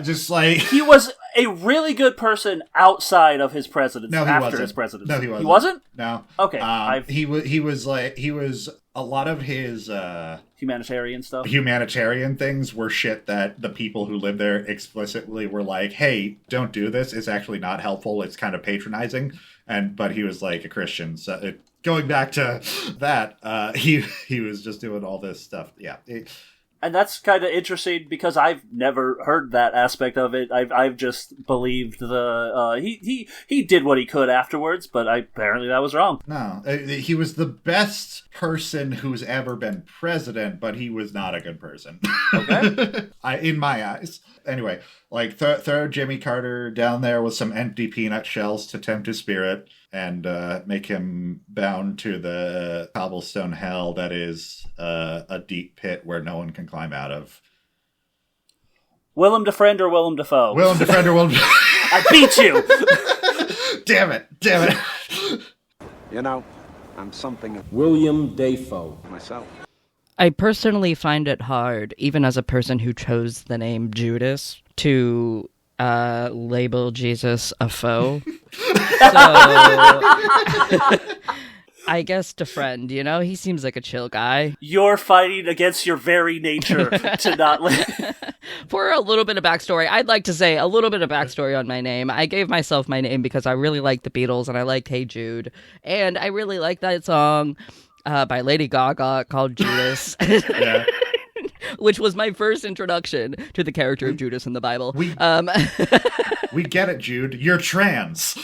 Just like he was a really good person outside of his presidency. No, he after wasn't. His presidency. No, he wasn't. He wasn't? No. Okay. He was a lot of his humanitarian stuff. Humanitarian things were shit that the people who lived there explicitly were like, "Hey, don't do this. It's actually not helpful. It's kind of patronizing." But he was like a Christian, so going back to that, he was just doing all this stuff. Yeah. And that's kind of interesting because I've never heard that aspect of it. I've just believed he did what he could afterwards, but apparently that was wrong. No, he was the best person who's ever been president, but he was not a good person. Okay, in my eyes. Anyway, like throw Jimmy Carter down there with some empty peanut shells to tempt his spirit, and make him bound to the cobblestone hell that is a deep pit where no one can climb out of. Willem Defriend or Willem Dafoe? Willem Defriend or Willem I beat you! Damn it. You know, I'm something of William Dafoe. myself. I personally find it hard, even as a person who chose the name Judas, to label Jesus a foe. So, I guess defriend, you know? He seems like a chill guy. You're fighting against your very nature to not live. For a little bit of backstory, I'd like to say a little bit of backstory on my name. I gave myself my name because I really liked the Beatles and I liked Hey Jude. And I really liked that song by Lady Gaga called Judas. Yeah. Which was my first introduction to the character of Judas in the Bible. We get it, Jude. You're trans.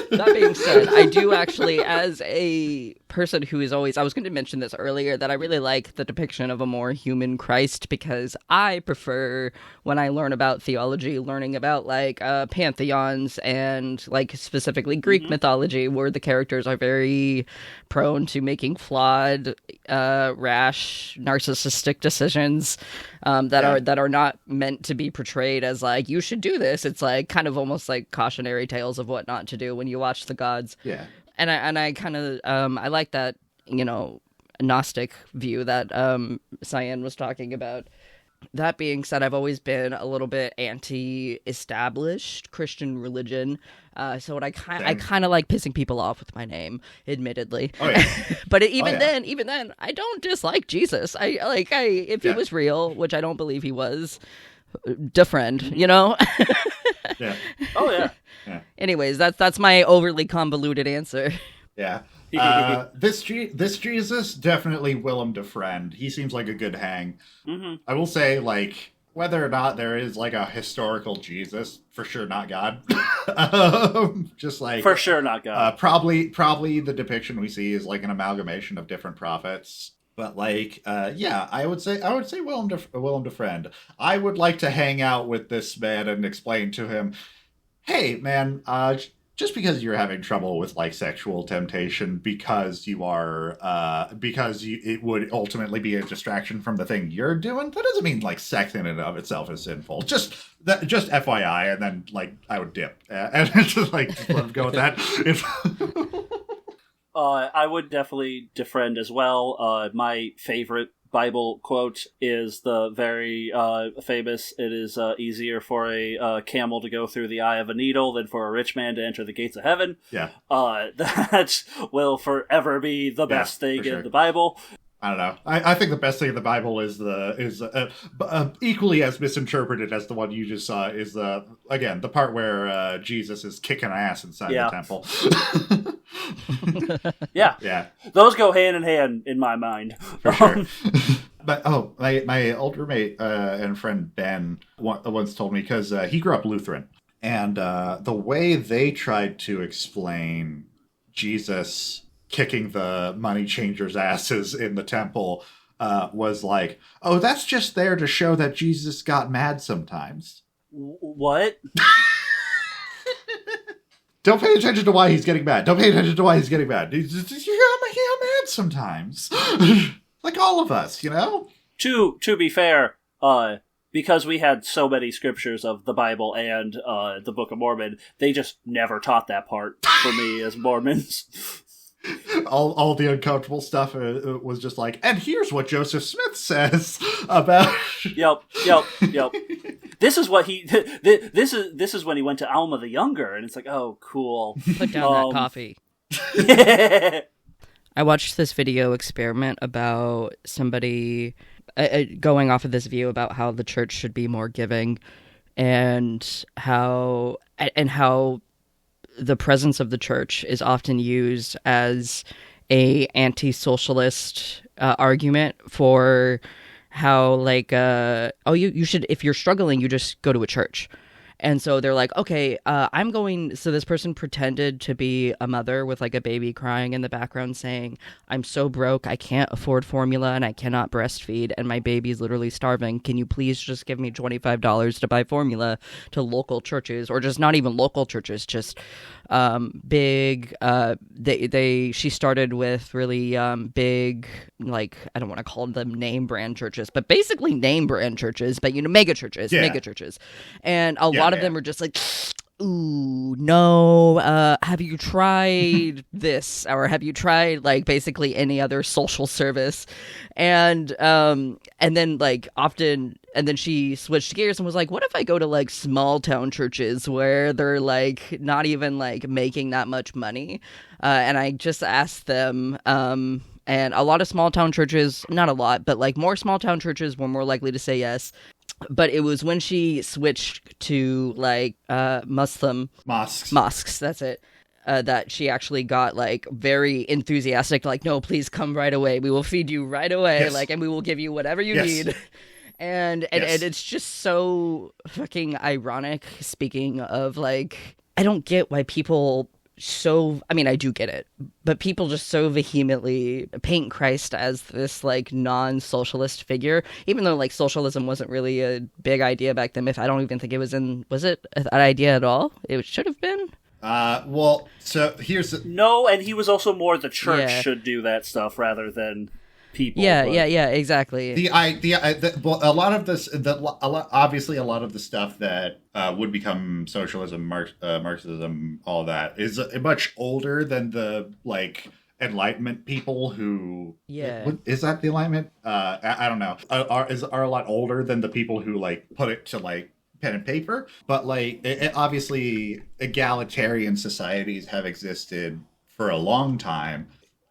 That being said, I do actually, as a person who is always, I was going to mention this earlier, that I really like the depiction of a more human Christ, because I prefer, when I learn about theology, learning about like pantheons and like specifically Greek mythology, where the characters are very prone to making flawed, rash, narcissistic decisions that are not meant to be portrayed as like, you should do this. It's like kind of almost like cautionary tales of what not to do when you watch the gods. Yeah. And I kind of I like that, you know, Gnostic view that Cyan was talking about. That being said, I've always been a little bit anti-established Christian religion, so what I kind of like pissing people off with my name, admittedly. Oh, yeah. But even then, I don't dislike Jesus. If he was real, which I don't believe he was, defriend, you know. Yeah. Oh yeah. Yeah. Anyways, that's my overly convoluted answer. Yeah. This Jesus, definitely Willem defriend. He seems like a good hang. Mm-hmm. I will say, like, whether or not there is like a historical Jesus, for sure not God. Just like For sure not God. Probably the depiction we see is like an amalgamation of different prophets. But like, yeah, I would say Willem defriend. I would like to hang out with this man and explain to him, hey, man, just because you're having trouble with like sexual temptation because you are it would ultimately be a distraction from the thing you're doing, that doesn't mean like sex in and of itself is sinful. Just FYI, and then like I would dip and just like just let him go with that. I would definitely defriend as well. My favorite Bible quote is the very famous, it is easier for a camel to go through the eye of a needle than for a rich man to enter the gates of heaven. Yeah. That will forever be the best thing in the Bible. I don't know. I think the best thing in the Bible is equally as misinterpreted as the one you just saw is the part where Jesus is kicking ass inside the temple. Yeah. Those go hand in hand in my mind. For sure. But my older mate and friend Ben once told me, because he grew up Lutheran, and the way they tried to explain Jesus kicking the money changers' asses in the temple was like, oh, that's just there to show that Jesus got mad sometimes. What? Don't pay attention to why he's getting mad. He's mad sometimes. Like all of us, you know? To be fair, because we had so many scriptures of the Bible and the Book of Mormon, they just never taught that part for me as Mormons. All the uncomfortable stuff was just like, and here's what Joseph Smith says about. Yep. This is what this is when he went to Alma the Younger, and it's like, oh, cool. Put down that coffee. I watched this video experiment about somebody going off of this view about how the church should be more giving, and how the presence of the church is often used as a anti-socialist argument for how, like, you should, if you're struggling, you just go to a church. And so they're like, okay, so this person pretended to be a mother with like a baby crying in the background saying, I'm so broke, I can't afford formula and I cannot breastfeed and my baby's literally starving. Can you please just give me $25 to buy formula to local churches, or just not even local churches, just big, she started with really big, like, I don't want to call them name brand churches, but basically name brand churches, but mega churches. And a lot of them are just like, ooh, no, have you tried this, or have you tried like basically any other social service? And then like often, and then she switched gears and was like, what if I go to like small town churches where they're like not even like making that much money? And I just asked them, and a lot of small town churches, not a lot, but like more small town churches were more likely to say yes. But it was when she switched to like Muslim mosques, that's it, that she actually got like very enthusiastic, like, no, please come right away, we will feed you right away, Yes. like, and we will give you whatever you Yes. need. And it's just so fucking ironic, speaking of like, I don't get why people I mean, I do get it, but people just so vehemently paint Christ as this like non-socialist figure, even though like socialism wasn't really a big idea back then. If I don't even think it was an idea at all. It should have been. Well, so here's the... No, and he was also more the church Yeah. should do that stuff rather than people. Yeah, but- yeah, exactly. Well, a lot of this, obviously, a lot of the stuff that would become socialism, Marxism, all that is much older than the like Enlightenment people who. Yeah. Is that the Enlightenment? I don't know. Are a lot older than the people who like put it to like pen and paper, but like obviously egalitarian societies have existed for a long time.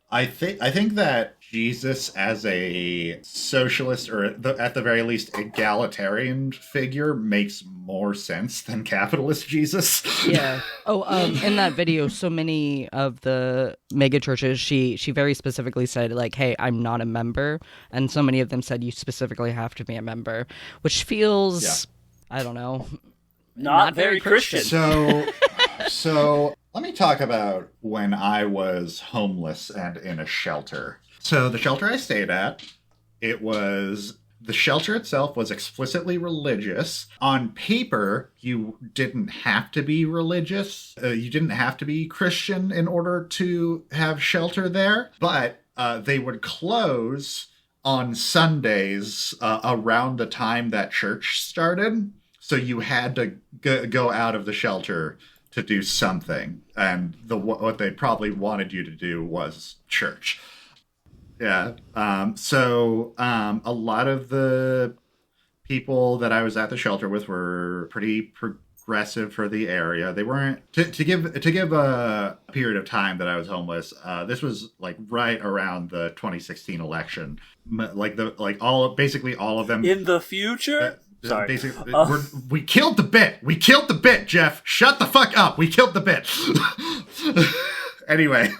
I think that Jesus as a socialist, or at the very least egalitarian figure, makes more sense than capitalist Jesus. Yeah. Oh, in that video, so many of the mega churches, she very specifically said like, "Hey, I'm not a member," and so many of them said you specifically have to be a member, which feels, I don't know, Not very Christian. So let me talk about when I was homeless and in a shelter. So the shelter I stayed at, the shelter itself was explicitly religious. On paper, you didn't have to be religious. You didn't have to be Christian in order to have shelter there. But they would close on Sundays around the time that church started. So you had to go out of the shelter to do something. And what they probably wanted you to do was church. Yeah. So a lot of the people that I was at the shelter with were pretty progressive for the area. They weren't to give a period of time that I was homeless. This was like right around the 2016 election. Basically all of them In the future? Sorry. Basically, we killed the bit. We killed the bit, Jeff. Shut the fuck up. We killed the bit. Anyway,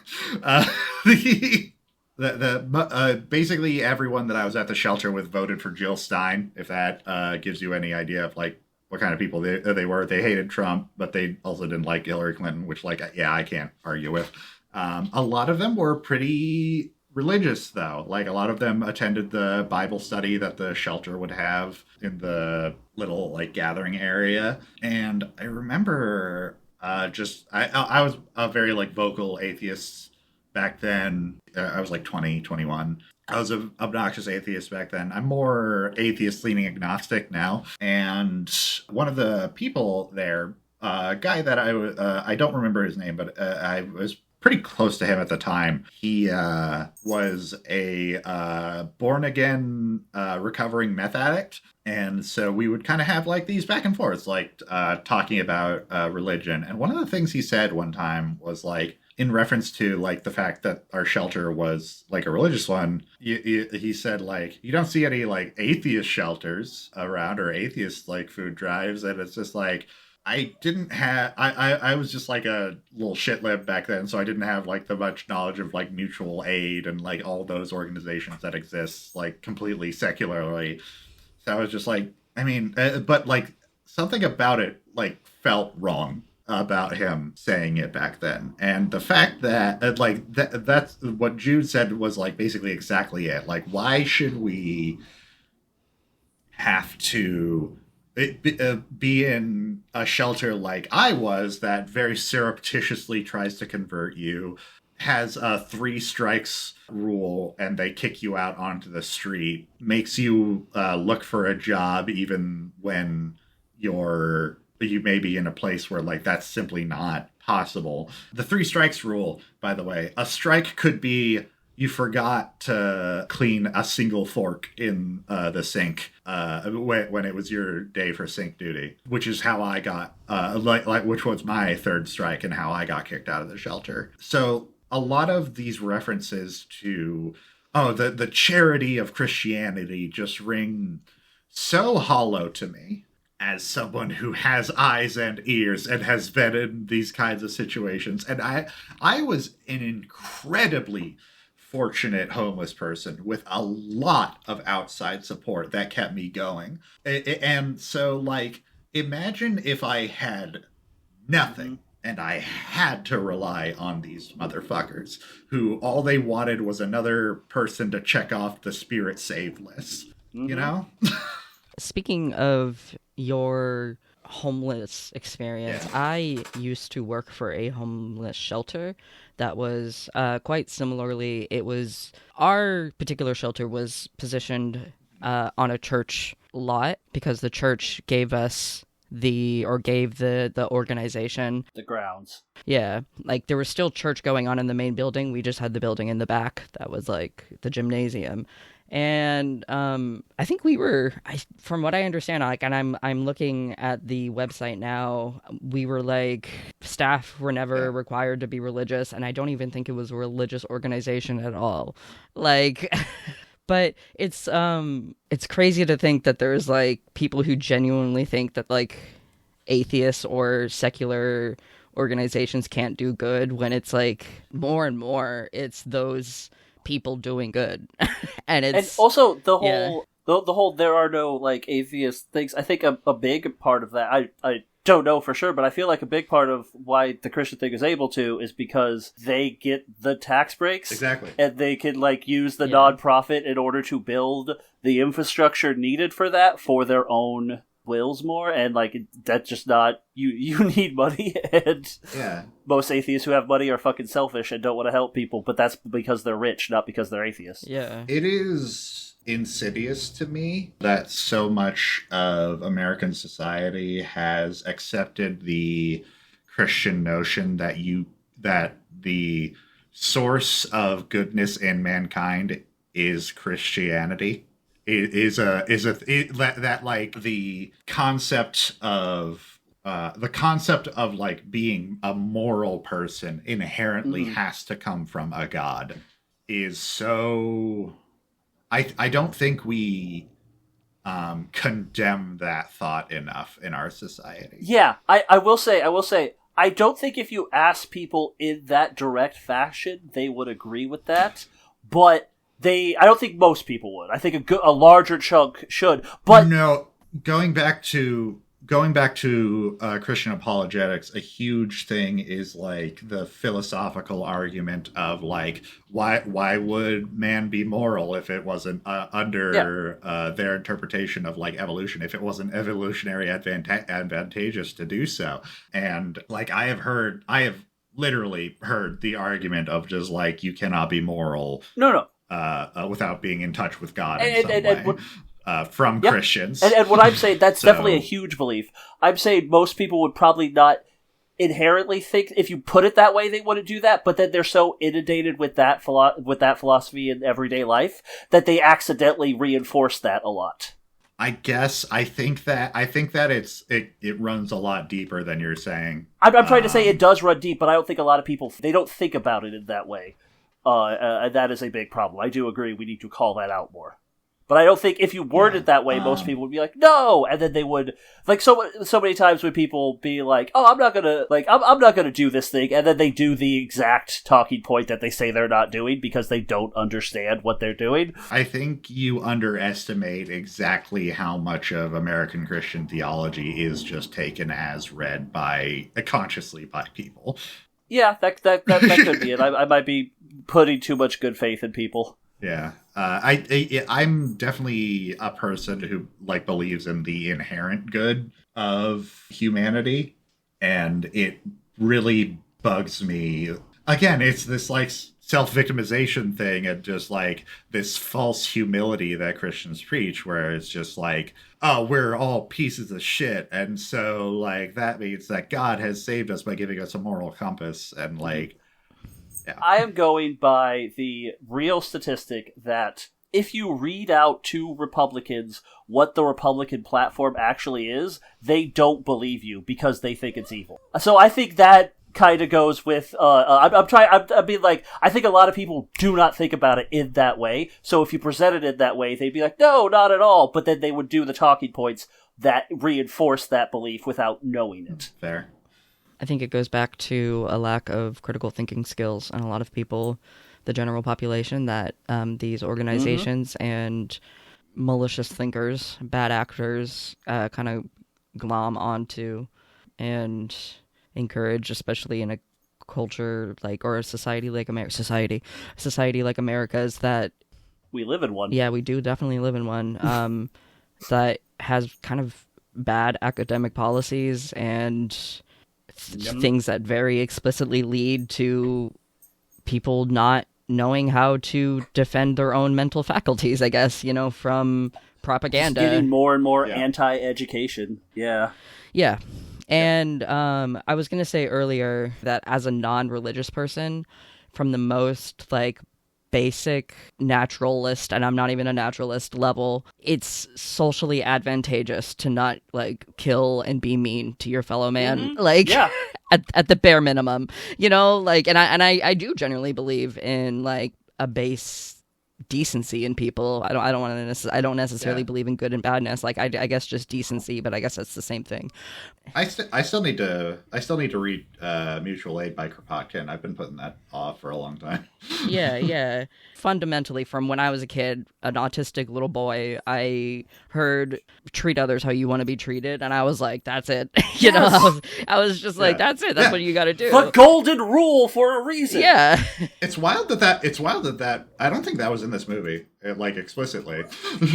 basically everyone that I was at the shelter with voted for Jill Stein. If that gives you any idea of like what kind of people they were. They hated Trump, but they also didn't like Hillary Clinton, which I can't argue with. A lot of them were pretty religious, though. Like a lot of them attended the Bible study that the shelter would have in the little like gathering area. And I remember I was a very like vocal atheist back then. I was like 20, 21. I was an obnoxious atheist back then. I'm more atheist leaning agnostic now. And one of the people there, a guy that I don't remember his name, but I was pretty close to him at the time. He was a born-again recovering meth addict. And so we would kind of have like these back and forths, like talking about religion. And one of the things he said one time was like, in reference to like the fact that our shelter was like a religious one, he said like, you don't see any like atheist shelters around or atheist like food drives. And it's just like, I was just like a little shitlib back then, so I didn't have like the much knowledge of like mutual aid and like all those organizations that exist like completely secularly. So I was just like, I mean, but like something about it like felt wrong about him saying it back then. And the fact that that's what Jude said was like basically exactly it. Like, why should we have to be in a shelter like I was that very surreptitiously tries to convert you, has a 3 strikes rule, and they kick you out onto the street, makes you look for a job even when you're you may be in a place where like that's simply not possible. The 3 strikes rule, by the way, a strike could be you forgot to clean a single fork in the sink when it was your day for sink duty, which is how I got which was my 3rd strike and how I got kicked out of the shelter. So a lot of these references to the charity of Christianity just ring so hollow to me as someone who has eyes and ears and has been in these kinds of situations. And I was an incredibly fortunate homeless person with a lot of outside support that kept me going. And so, like, imagine if I had nothing and I had to rely on these motherfuckers who all they wanted was another person to check off the spirit save list, you know? Speaking of your homeless experience, Yeah. I used to work for a homeless shelter that was quite similarly. It was, our particular shelter was positioned on a church lot because the church gave us gave the organization The grounds. Yeah, like there was still church going on in the main building. We just had the building in the back that was like the gymnasium. And I think from what I understand, like, and I'm looking at the website now, we were like, staff were never required to be religious, and I don't even think it was a religious organization at all. Like, but it's crazy to think that there's like people who genuinely think that like atheists or secular organizations can't do good, when it's like more and more it's those people doing good. And also the whole there are no like atheist things. I think a big part of that, I don't know for sure, but I feel like a big part of why the Christian thing is able to is because they get the tax breaks. Exactly. And they can like use the nonprofit in order to build the infrastructure needed for that for their own wills more, and like that's just not you need money, and most atheists who have money are fucking selfish and don't want to help people, but that's because they're rich, not because they're atheists. It is insidious to me that so much of American society has accepted the Christian notion that the source of goodness in mankind is Christianity. That like the concept of like being a moral person inherently has to come from a god is so. I don't think we condemn that thought enough in our society. Yeah, I will say, I don't think if you ask people in that direct fashion, they would agree with that, but I don't think most people would. I think a larger chunk should. But no, going back to Christian apologetics, a huge thing is like the philosophical argument of like why would man be moral if it wasn't under their interpretation of like evolution, if it wasn't evolutionary advantageous to do so. And like I have literally heard the argument of just like you cannot be moral. No. Without being in touch with God in some way. From Christians. And what I'm saying, that's definitely a huge belief. I'm saying most people would probably not inherently think, if you put it that way, they wouldn't do that, but then they're so inundated with that philosophy in everyday life that they accidentally reinforce that a lot. I think that it runs a lot deeper than you're saying. I'm trying to say it does run deep, but I don't think a lot of people, they don't think about it in that way. That is a big problem. I do agree we need to call that out more. But I don't think if you word it that way, most people would be like, no! And then they would, like, so many times would people be like, oh, I'm not gonna do this thing, and then they do the exact talking point that they say they're not doing because they don't understand what they're doing. I think you underestimate exactly how much of American Christian theology is just taken as read consciously by people. Yeah, that could be it. I might be putting too much good faith in people. Yeah, I'm definitely a person who like believes in the inherent good of humanity, and it really bugs me again, it's this like self-victimization thing and just like this false humility that Christians preach, where it's just like, oh, we're all pieces of shit, and so like that means that God has saved us by giving us a moral compass, and like, yeah. I am going by the real statistic that if you read out to Republicans what the Republican platform actually is, they don't believe you because they think it's evil. So I think that kind of goes with, I think a lot of people do not think about it in that way. So if you presented it that way, they'd be like, no, not at all. But then they would do the talking points that reinforce that belief without knowing it. Fair. I think it goes back to a lack of critical thinking skills, and a lot of people, the general population, that these organizations and malicious thinkers, bad actors, kind of glom onto and encourage, especially in a culture like, or a society like society like America's, that we live in one. Yeah, we do definitely live in one. That has kind of bad academic policies and things that very explicitly lead to people not knowing how to defend their own mental faculties, I guess, from propaganda. Just getting more and more anti-education. Yeah. Yeah. And I was going to say earlier that as a non-religious person, from the most like basic naturalist, and I'm not even a naturalist level, it's socially advantageous to not like kill and be mean to your fellow man. Like, at the bare minimum, like, and I do generally believe in like a base decency in people. I don't necessarily believe in good and badness. Like, I guess just decency, but I guess that's the same thing. I still need to read Mutual Aid by Kropotkin. I've been putting that off for a long time. Yeah. Fundamentally, from when I was a kid, an autistic little boy, I heard treat others how you want to be treated, and I was like, that's it. I was just like, that's it. That's what you got to do. The golden rule for a reason. Yeah. It's wild that I don't think that was in this movie, like explicitly.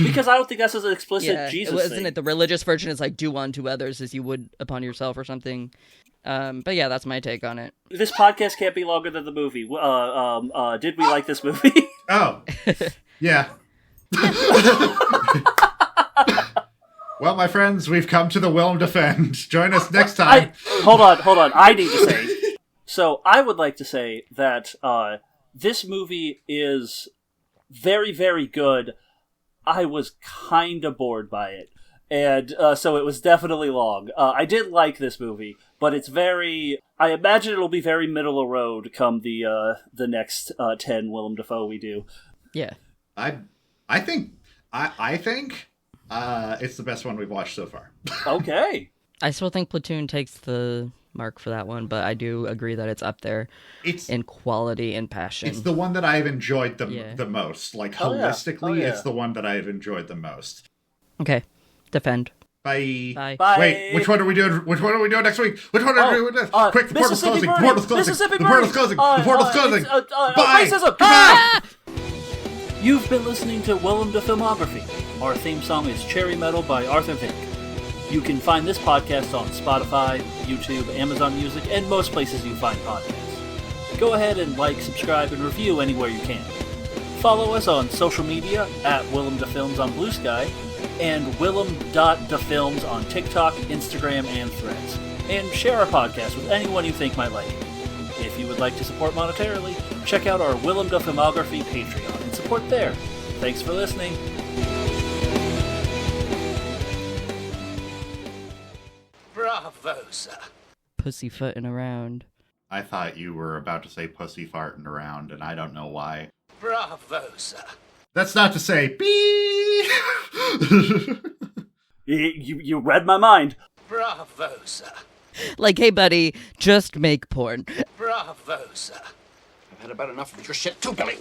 Because I don't think that's an explicit Jesus thing. Isn't it the religious version is like, do unto others as you would upon yourself or something. But yeah, that's my take on it. This podcast can't be longer than the movie. Did we like this movie? Oh, yeah. Well, my friends, we've come to the Willem Defend. Join us next time. Hold on. I need to say. So I would like to say that this movie is very, very good. I was kind of bored by it. And so it was definitely long. I did like this movie, but it's very... I imagine it'll be very middle of road come the next 10 Willem Dafoe we do. Yeah. I think it's the best one we've watched so far. Okay. I still think Platoon takes the mark for that one, but I do agree that it's up there in quality and passion. It's the one that I've enjoyed the most. Like, holistically, it's the one that I've enjoyed the most. Okay. Defend. Bye. Bye. Bye. Wait, which one are we doing next week? Which one are we doing next? Quick, the portal's closing. The portal's closing. The portal's closing. The portal's closing. Bye. Racism. Ah! You've been listening to Willem the Filmography. Our theme song is Cherry Metal by Arthur Vink. You can find this podcast on Spotify, YouTube, Amazon Music, and most places you find podcasts. Go ahead and like, subscribe, and review anywhere you can. Follow us on social media at Willem the Films on Blue Sky, and Willem.thefilms on TikTok, Instagram, and Threads. And share our podcast with anyone you think might like it. If you would like to support monetarily, check out our Willem the Filmography Patreon and support there. Thanks for listening. Bravo, sir. Pussyfooting around. I thought you were about to say pussy farting around, and I don't know why. Bravo, sir. That's not to say bee. You read my mind. Bravo, sir. Like, hey, buddy, just make porn. Bravo, sir. I've had about enough of your shit too, Billy.